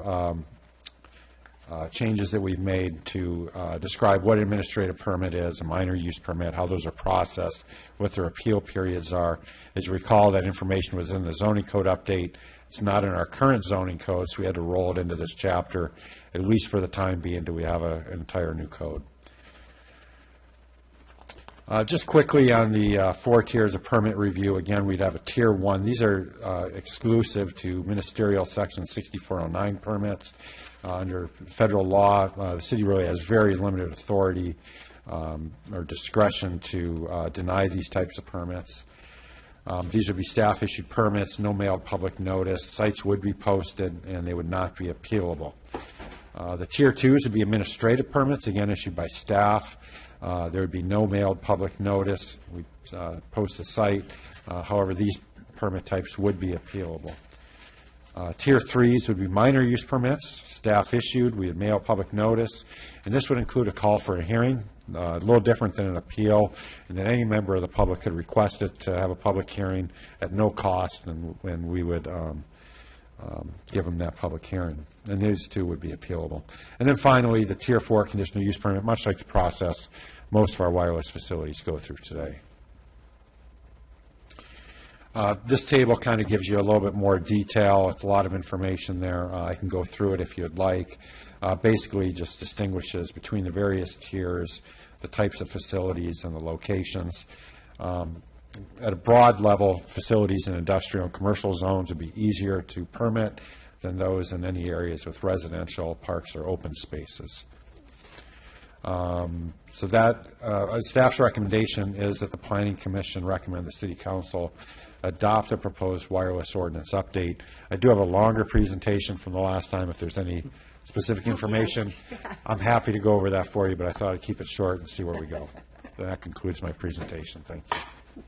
changes that we've made to describe what an administrative permit is, a minor use permit, how those are processed, what their appeal periods are. As you recall, that information was in the zoning code update. It's not in our current zoning code, so we had to roll it into this chapter, at least for the time being, until we have an entire new code. Just quickly on the 4 tiers of permit review, again, we'd have a Tier 1. These are exclusive to ministerial Section 6409 permits. Under federal law, the city really has very limited authority or discretion to deny these types of permits. These would be staff-issued permits, no mailed public notice. Sites would be posted, and they would not be appealable. The Tier 2s would be administrative permits, again, issued by staff. There would be no mailed public notice. We post the site. However, these permit types would be appealable. Tier 3s would be minor use permits, staff-issued. We would mail public notice, and this would include a call for a hearing. A little different than an appeal, and then any member of the public could request it to have a public hearing at no cost, and we would give them that public hearing. And these 2 would be appealable. And then finally, the Tier 4 conditional use permit, much like the process most of our wireless facilities go through today. This table kind of gives you a little bit more detail. It's a lot of information there. I can go through it if you'd like. Basically just distinguishes between the various tiers, the types of facilities and the locations. At a broad level, facilities in industrial and commercial zones would be easier to permit than those in any areas with residential, parks, or open spaces. So that staff's recommendation is that the Planning Commission recommend the City Council adopt a proposed wireless ordinance update. I do have a longer presentation from the last time. If there's any specific information, I'm happy to go over that for you, but I thought I'd keep it short and see where we go. That concludes my presentation. Thank you.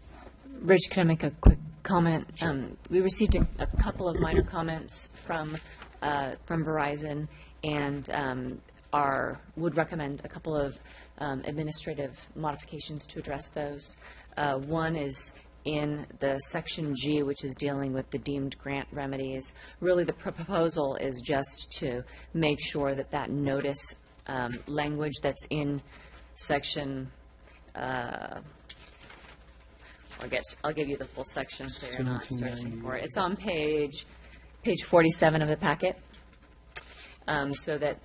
Rich, can I make a quick comment? Sure. We received a couple of minor comments from Verizon, and would recommend a couple of administrative modifications to address those. One is in the Section G, which is dealing with the deemed grant remedies. Really, the proposal is just to make sure that that notice language that's in Section I'll give you the full section so you're not searching for it. It's on page 47 of the packet. so that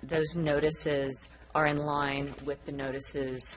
those notices are in line with the notices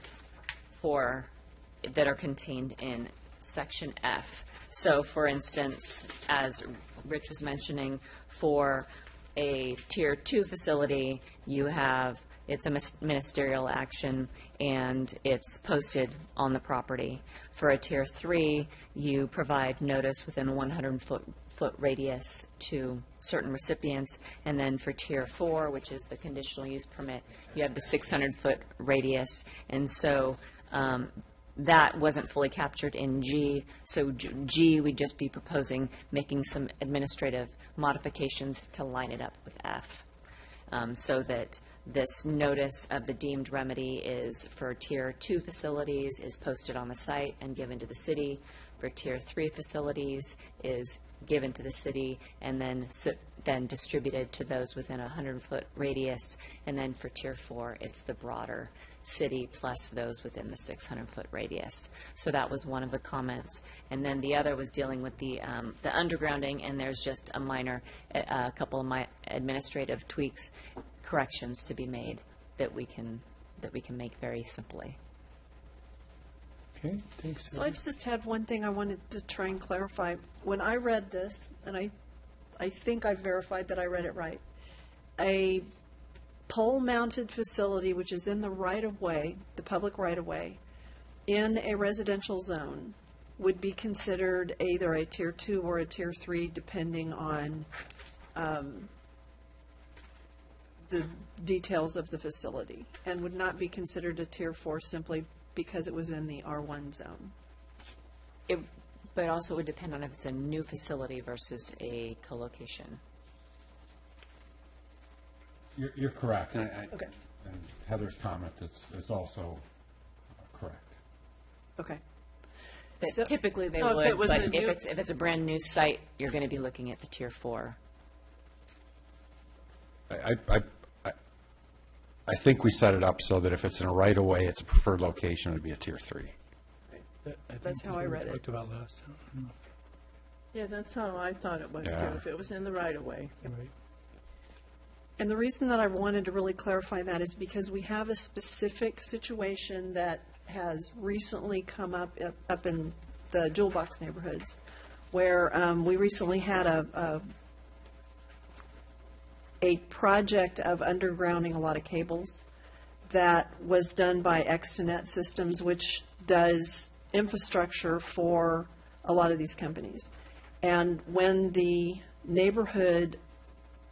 that are contained in Section F. So, for instance, as Rich was mentioning, for a Tier 2 facility, it's a ministerial action, and it's posted on the property. For a Tier 3, you provide notice within a 100-foot radius to certain recipients, and then for Tier 4, which is the conditional use permit, you have the 600-foot radius, and so that wasn't fully captured in G, so G, we'd just be proposing making some administrative modifications to line it up with F, so that this notice of the deemed remedy is for Tier 2 facilities is posted on the site and given to the city. For Tier 3 facilities is given to the city and then distributed to those within a 100-foot radius. And then for Tier 4, it's the broader city plus those within the 600-foot radius. So that was one of the comments. And then the other was dealing with the undergrounding, and there's just a minor, a couple of administrative tweaks, corrections to be made that we can make very simply. Okay, thanks. So I just had one thing I wanted to try and clarify. When I read this, and I think I verified that I read it right, a pole-mounted facility which is in the right-of-way, the public right-of-way, in a residential zone would be considered either a Tier 2 or a Tier 3, depending on the details of the facility, and would not be considered a Tier 4 simply because it was in the R1 zone. But it also would depend on if it's a new facility versus a co-location. You're correct. And Okay. And Heather's comment is also correct. Okay. But typically they if would, it was but a new- if it's a brand new site, you're going to be looking at the Tier 4. I think we set it up so that if it's in a right-of-way, it's a preferred location, it would be a Tier 3. That's how I read it. Talked about last time. Yeah, that's how I thought it was, too, Yeah. if it was in the right-of-way. Right. And the reason that I wanted to really clarify that is because we have a specific situation that has recently come up in the Jewel Box neighborhoods, where we recently had a project of undergrounding a lot of cables that was done by Extenet Systems, which does infrastructure for a lot of these companies. And when the neighborhood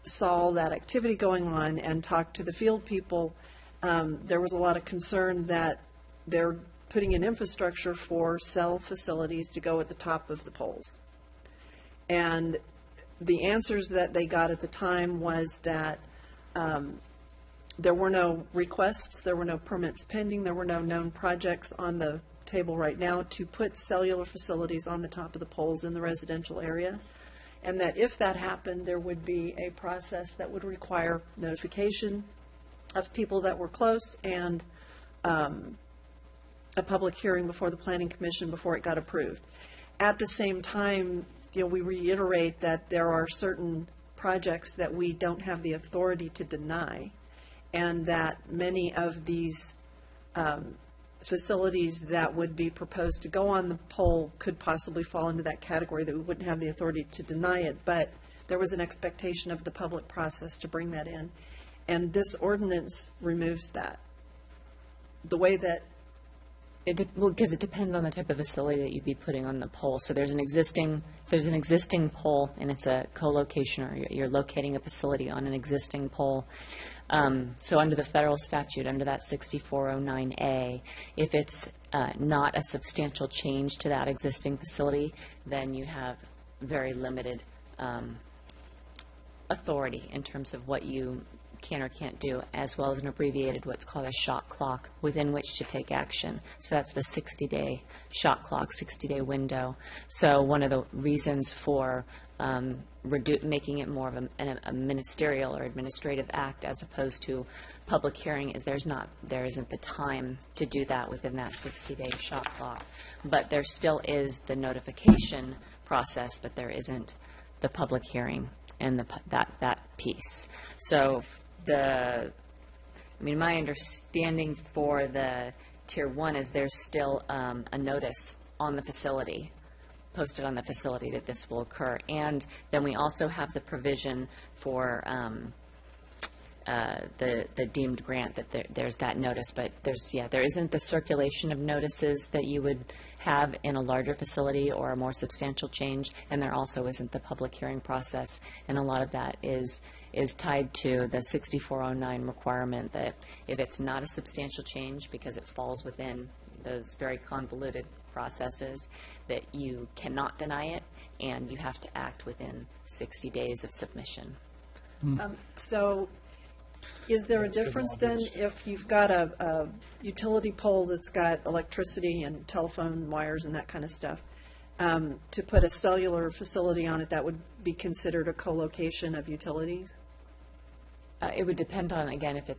saw that activity going on and talked to the field people, there was a lot of concern that they're putting in infrastructure for cell facilities to go at the top of the poles. And the answers that they got at the time was that there were no requests, there were no permits pending, there were no known projects on the table right now to put cellular facilities on the top of the poles in the residential area. And that if that happened, there would be a process that would require notification of people that were close and a public hearing before the Planning Commission before it got approved. At the same time, we reiterate that there are certain projects that we don't have the authority to deny, and that many of these facilities that would be proposed to go on the pole could possibly fall into that category, that we wouldn't have the authority to deny it, but there was an expectation of the public process to bring that in. And this ordinance removes that. The way that Because it depends on the type of facility that you'd be putting on the pole. So there's an existing pole, and it's a co-location, or you're locating a facility on an existing pole. So under the federal statute, under that 6409A, if it's not a substantial change to that existing facility, then you have very limited authority in terms of what you can or can't do, as well as an abbreviated what's called a shot clock within which to take action. So that's the 60-day shot clock, 60-day window. So one of the reasons for making it more of a ministerial or administrative act as opposed to public hearing is there isn't the time to do that within that 60-day shot clock. But there still is the notification process, but there isn't the public hearing and that piece. So my understanding for the Tier 1 is there's still a notice on the facility, posted on the facility, that this will occur. And then we also have the provision for the deemed grant, that there's that notice, but there isn't the circulation of notices that you would have in a larger facility or a more substantial change, and there also isn't the public hearing process, and a lot of that is tied to the 6409 requirement that if it's not a substantial change, because it falls within those very convoluted processes, that you cannot deny it, and you have to act within 60 days of submission. So is there a difference then if you've got a utility pole that's got electricity and telephone wires and that kind of stuff, to put a cellular facility on it, that would be considered a co-location of utilities? It would depend on, again, if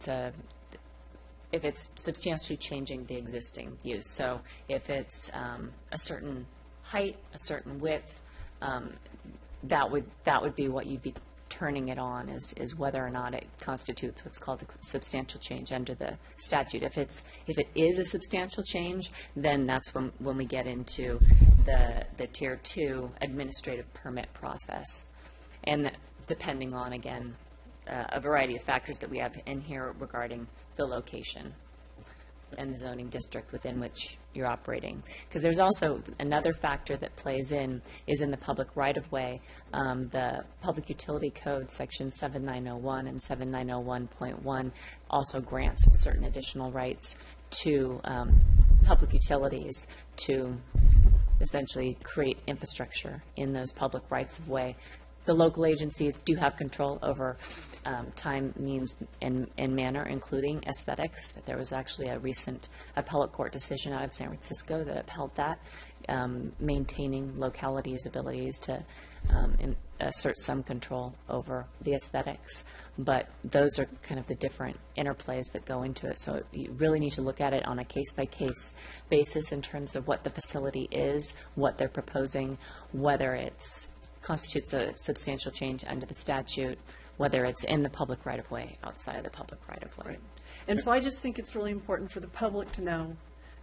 it's substantially changing the existing use. So if it's a certain height, a certain width, that would be what you'd be turning it on, is whether or not it constitutes what's called a substantial change under the statute. If it is a substantial change, then that's when we get into the Tier 2 administrative permit process. And depending on, again, a variety of factors that we have in here regarding the location and the zoning district within which you're operating. Because there's also another factor that plays in, is in the public right-of-way. The Public Utility Code, Section 7901 and 7901.1, also grants certain additional rights to public utilities to essentially create infrastructure in those public rights-of-way. The local agencies do have control over time, means, and manner, including aesthetics. There was actually a recent appellate court decision out of San Francisco that upheld that, maintaining localities' abilities to assert some control over the aesthetics. But those are kind of the different interplays that go into it. So you really need to look at it on a case-by-case basis in terms of what the facility is, what they're proposing, whether it's constitutes a substantial change under the statute, whether it's in the public right-of-way, outside of the public right-of-way. Right. And so I just think it's really important for the public to know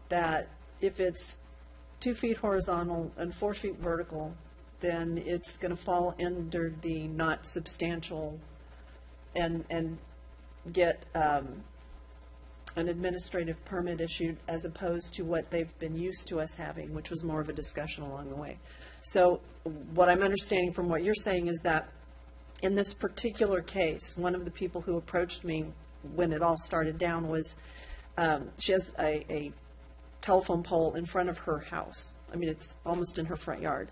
that if it's 2 feet horizontal and 4 feet vertical, then it's going to fall under the not substantial and get an administrative permit issued, as opposed to what they've been used to us having, which was more of a discussion along the way. So what I'm understanding from what you're saying is that in this particular case, one of the people who approached me when it all started down was, she has a telephone pole in front of her house. I mean, it's almost in her front yard.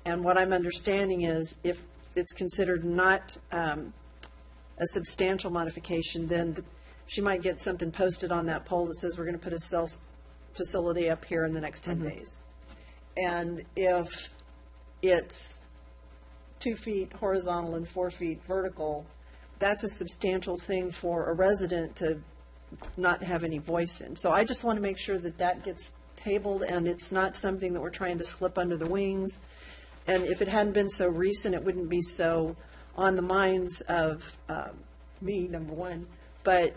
And what I'm understanding is if it's considered not a substantial modification, then she might get something posted on that pole that says we're going to put a cell facility up here in the next 10 days. And if it's 2 feet horizontal and 4 feet vertical, that's a substantial thing for a resident to not have any voice in. So I just want to make sure that that gets tabled and it's not something that we're trying to slip under the wings. And if it hadn't been so recent, it wouldn't be so on the minds of me, number one, but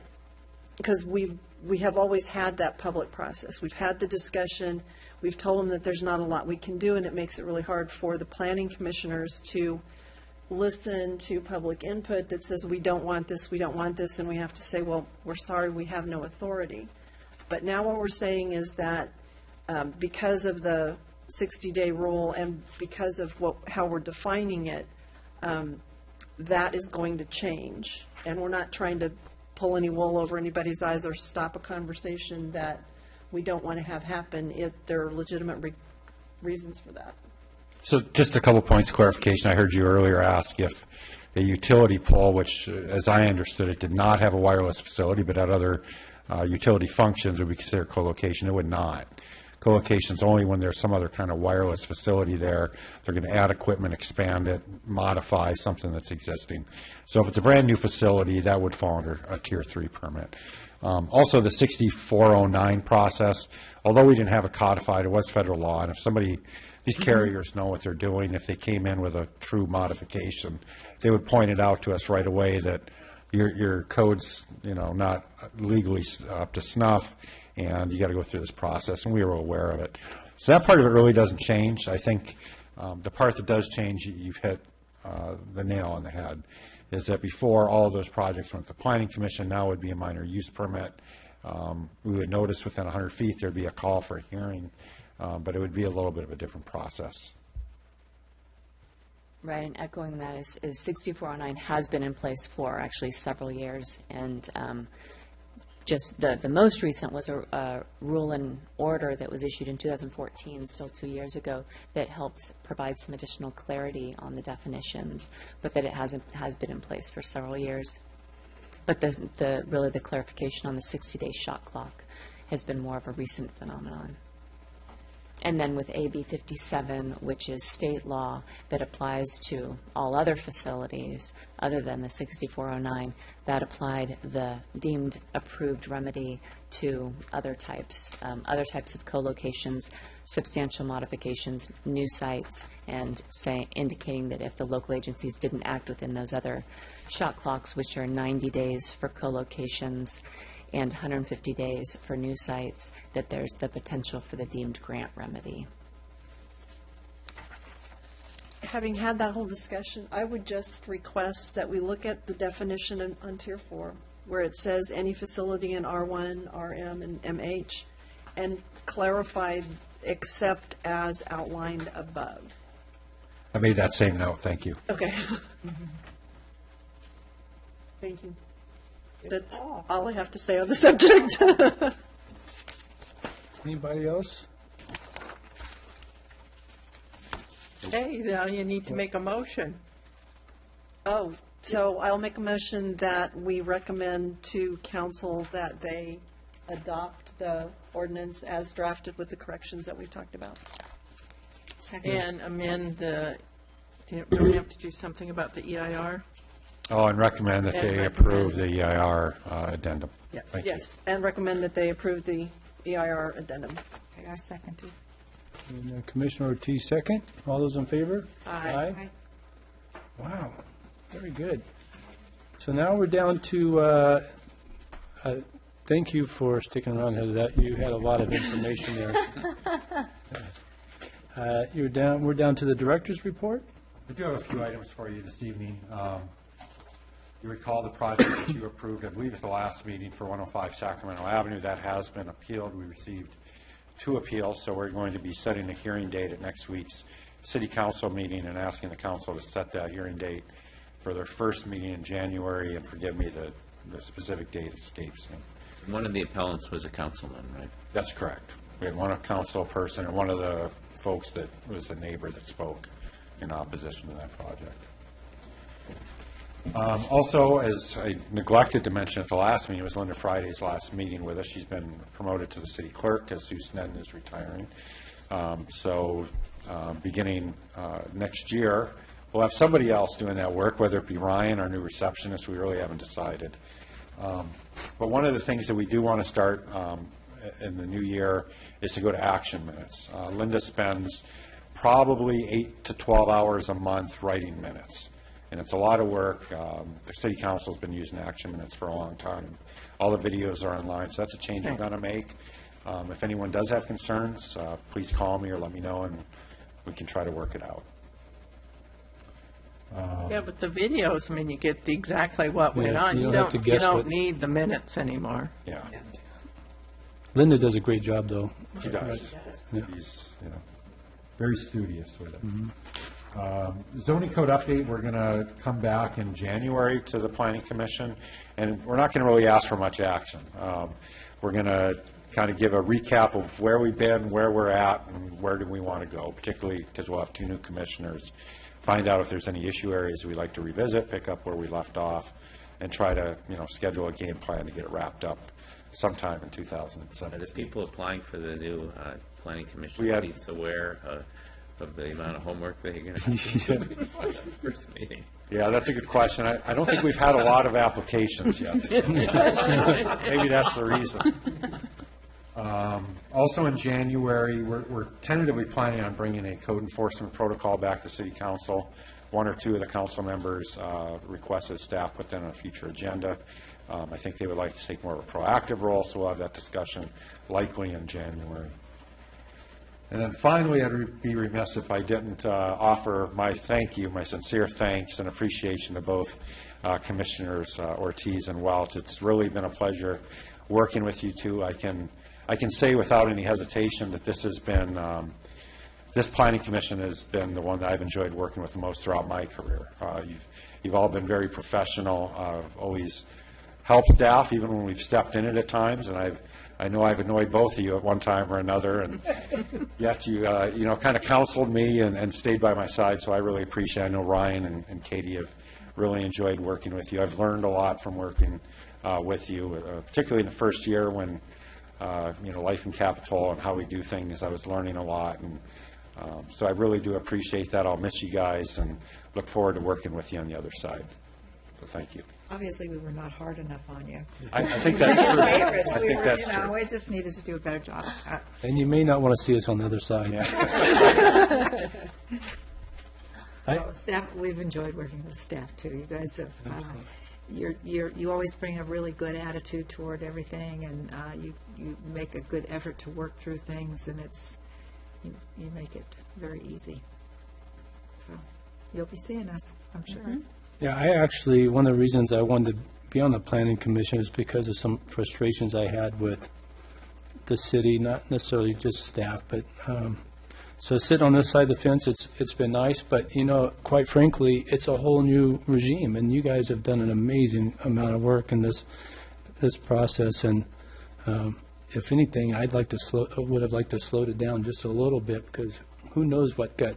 because we have always had that public process. We've had the discussion. We've told them that there's not a lot we can do, and it makes it really hard for the planning commissioners to listen to public input that says we don't want this, and we have to say, well, we're sorry, we have no authority. But now what we're saying is that because of the 60-day rule and because of how we're defining it, that is going to change. And we're not trying to pull any wool over anybody's eyes or stop a conversation that we don't want to have happen. There are legitimate reasons for that. So just a couple points of clarification. I heard you earlier ask if the utility pole, which as I understood it did not have a wireless facility but had other utility functions, would be considered co-location. It would not. Co-location is only when there's some other kind of wireless facility there. They're going to add equipment, expand it, modify something that's existing. So if it's a brand new facility, that would fall under a Tier 3 permit. Also, the 6409 process, although we didn't have it codified, it was federal law, and if somebody these carriers know what they're doing. If they came in with a true modification, they would point it out to us right away that your code's, not legally up to snuff, and you got to go through this process, and we were aware of it. So that part of it really doesn't change. I think the part that does change, you've hit the nail on the head, is that before all of those projects went to the Planning Commission, now would be a minor use permit. We would notice within 100 feet there'd be a call for a hearing, but it would be a little bit of a different process. Right, and echoing that is 6409 has been in place for actually several years, and just the most recent was a rule and order that was issued in 2014, still 2 years ago, that helped provide some additional clarity on the definitions, but that it has been in place for several years. But really the clarification on the 60-day shot clock has been more of a recent phenomenon. And then with AB 57, which is state law that applies to all other facilities other than the 6409, that applied the deemed approved remedy to other types of co-locations, substantial modifications, new sites, and indicating that if the local agencies didn't act within those other shot clocks, which are 90 days for co-locations and 150 days for new sites, that there's the potential for the deemed grant remedy. Having had that whole discussion, I would just request that we look at the definition on Tier 4, where it says any facility in R1, RM, and MH, and clarify except as outlined above. I made that same note, thank you. Okay. Thank you. That's all I have to say on the subject. Anybody else? Hey, now you need to make a motion. Oh, so I'll make a motion that we recommend to council that they adopt the ordinance as drafted with the corrections that we've talked about. And amend don't we have to do something about the EIR? Oh, and recommend that they approve the EIR addendum. Yes. Thank you. Yes, and recommend that they approve the EIR addendum. Okay, I second it. And, Commissioner Ortiz, second. All those in favor? Aye. Wow, very good. So now we're down to, thank you for sticking around, Heather. That you had a lot of information there. We're down to the director's report. We do have a few items for you this evening. You recall the project that you approved, I believe, at the last meeting for 105 Sacramento Avenue. That has been appealed. We received 2 appeals, so we're going to be setting a hearing date at next week's city council meeting and asking the council to set that hearing date for their first meeting in January. And forgive me, the specific date escapes me. One of the appellants was a councilman, right? That's correct. We had one council person and one of the folks that was a neighbor that spoke in opposition to that project. Also, as I neglected to mention at the last meeting, it was Linda Friday's last meeting with us. She's been promoted to the city clerk as Sue Snedden is retiring. Beginning next year, we'll have somebody else doing that work, whether it be Ryan, our new receptionist. We really haven't decided. But one of the things that we do want to start in the new year is to go to action minutes. Linda spends probably 8 to 12 hours a month writing minutes. And it's a lot of work. The city council's been using action minutes for a long time. All the videos are online, so that's a change I'm going to make. If anyone does have concerns, please call me or let me know, and we can try to work it out. Yeah, but the videos, I mean, you get exactly what went on. you don't have to guess You what- don't need the minutes anymore. Yeah, Linda does a great job, though. she does. Yeah. He's, very studious with it. Zoning code update, we're going to come back in January to the Planning Commission, and we're not going to really ask for much action. We're going to kind of give a recap of where we've been, where we're at, and where do we want to go, particularly because we'll have 2 new commissioners. Find out if there's any issue areas we'd like to revisit, pick up where we left off, and try to, schedule a game plan to get it wrapped up sometime in 2017. Are the people applying for the new planning commission We had- seats aware of the amount of homework they're going to do before the first meeting? Yeah, that's a good question. I don't think we've had a lot of applications yet. Maybe that's the reason. Also in January, we're tentatively planning on bringing a code enforcement protocol back to City Council. One or two of the council members requested staff put that on a future agenda. I think they would like to take more of a proactive role, so we'll have that discussion likely in January. And then finally, I'd be remiss if I didn't offer my thank you, my sincere thanks and appreciation to both Commissioners Ortiz and Welch. It's really been a pleasure working with you two. I can say without any hesitation that this has been, this Planning Commission has been the one that I've enjoyed working with the most throughout my career. You've all been very professional, always helped staff even when we've stepped in it at times, and I know I've annoyed both of you at one time or another, and yet you kind of counseled me and stayed by my side, so I really appreciate it. I know Ryan and Katie have really enjoyed working with you. I've learned a lot from working with you, particularly in the first year when, life in Capitola and how we do things. I was learning a lot, and so I really do appreciate that. I'll miss you guys and look forward to working with you on the other side. So thank you. Obviously, we were not hard enough on you. I think that's true. Favorites. I think that's true. We just needed to do a better job. And you may not want to see us on the other side. Staff, we've enjoyed working with staff too. You guys have, you always bring a really good attitude toward everything, and you make a good effort to work through things, and you make it very easy. So you'll be seeing us, I'm sure. Mm-hmm. Yeah, one of the reasons I wanted to be on the Planning Commission is because of some frustrations I had with the city, not necessarily just staff, but so sitting on this side of the fence, it's been nice, but quite frankly, it's a whole new regime, and you guys have done an amazing amount of work in this process, and if anything, would have liked to slow it down just a little bit, because who knows what got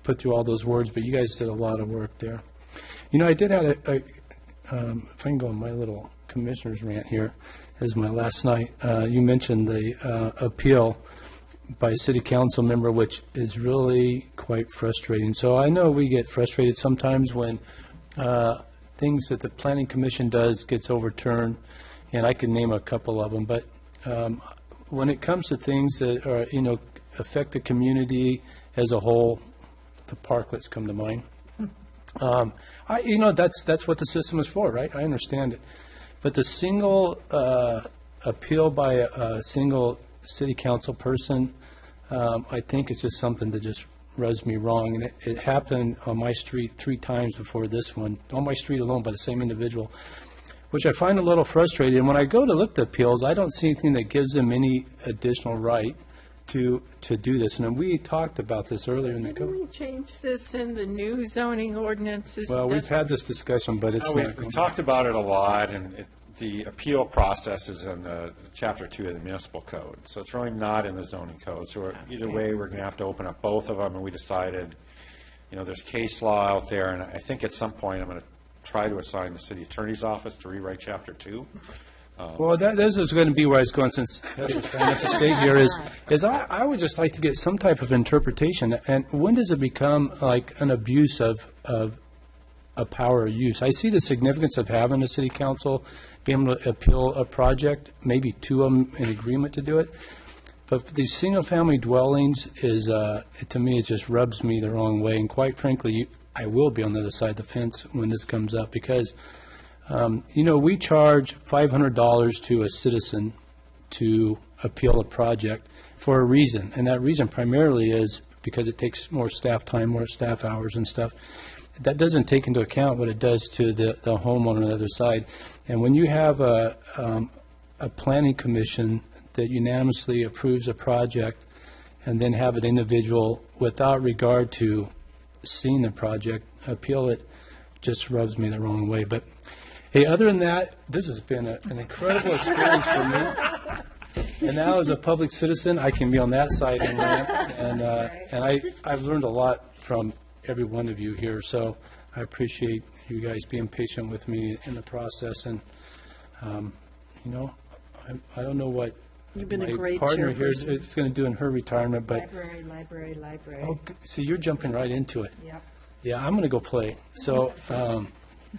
put through all those words, but you guys did a lot of work there. I did have if I can go on my little commissioner's rant here, as my last night, you mentioned the appeal by a city council member, which is really quite frustrating. So I know we get frustrated sometimes when things that the Planning Commission does gets overturned, and I can name a couple of them, but when it comes to things that are, affect the community as a whole, the parklets come to mind. That's what the system is for, right? I understand it. But the single appeal by a single city council person, I think it's just something that just rubs me wrong. And it happened on my street 3 times before this one, on my street alone by the same individual, which I find a little frustrating. And when I go to look at the appeals, I don't see anything that gives them any additional right to do this. And we talked about this earlier in the code. Didn't we change this in the new zoning ordinances? Well, we've had this discussion, but it's not. We've talked about it a lot, and the appeal process is in Chapter 2 of the municipal code. So it's really not in the zoning code. So either way, we're going to have to open up both of them, and we decided, there's case law out there, and I think at some point I'm going to try to assign the city attorney's office to rewrite Chapter 2. Well, this is going to be where I was going, since Heather was trying to stay here, is I would just like to get some type of interpretation. And when does it become like an abuse of a power use? I see the significance of having a city council be able to appeal a project, maybe 2 of them in agreement to do it. But for these single-family dwellings is, to me, it just rubs me the wrong way. And quite frankly, I will be on the other side of the fence when this comes up, because we charge $500 to a citizen to appeal a project for a reason, and that reason primarily is because it takes more staff time, more staff hours and stuff. That doesn't take into account what it does to the homeowner on the other side. And when you have a planning commission that unanimously approves a project and then have an individual, without regard to seeing the project, appeal it, just rubs me the wrong way. But hey, other than that, this has been an incredible experience for me. And now, as a public citizen, I can be on that side and rant. And I've learned a lot from every one of you here. So I appreciate you guys being patient with me in the process. And, I don't know what You've been my a great partner here is chairperson. going to do in her retirement. But Library. oh, see, you're jumping right into it. Yep. Yeah, I'm going to go play. So.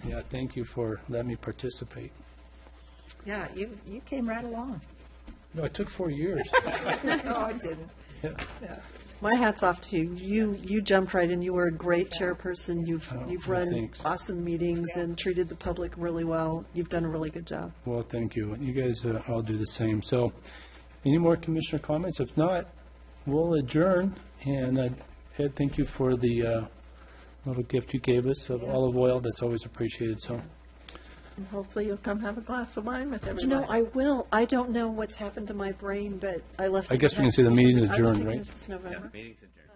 Yeah, thank you for letting me participate. Yeah, you came right along. No, it took 4 years. No, it didn't. Yeah. Yeah. My hat's off to you. You jumped right in. You were a great chairperson. You've run thanks. awesome meetings and treated the public really well. You've done a really good job. Well, thank you. You guys all do the same. So, any more commissioner comments? If not, we'll adjourn. And Ed, thank you for the little gift you gave us of olive oil. That's always appreciated. So, And hopefully you'll come have a glass of wine with You everyone. know, I will. I don't know what's happened to my brain, but I left. I it guess we can text. say the meeting's I was adjourned, thinking right? This is November. Meeting's adjourned.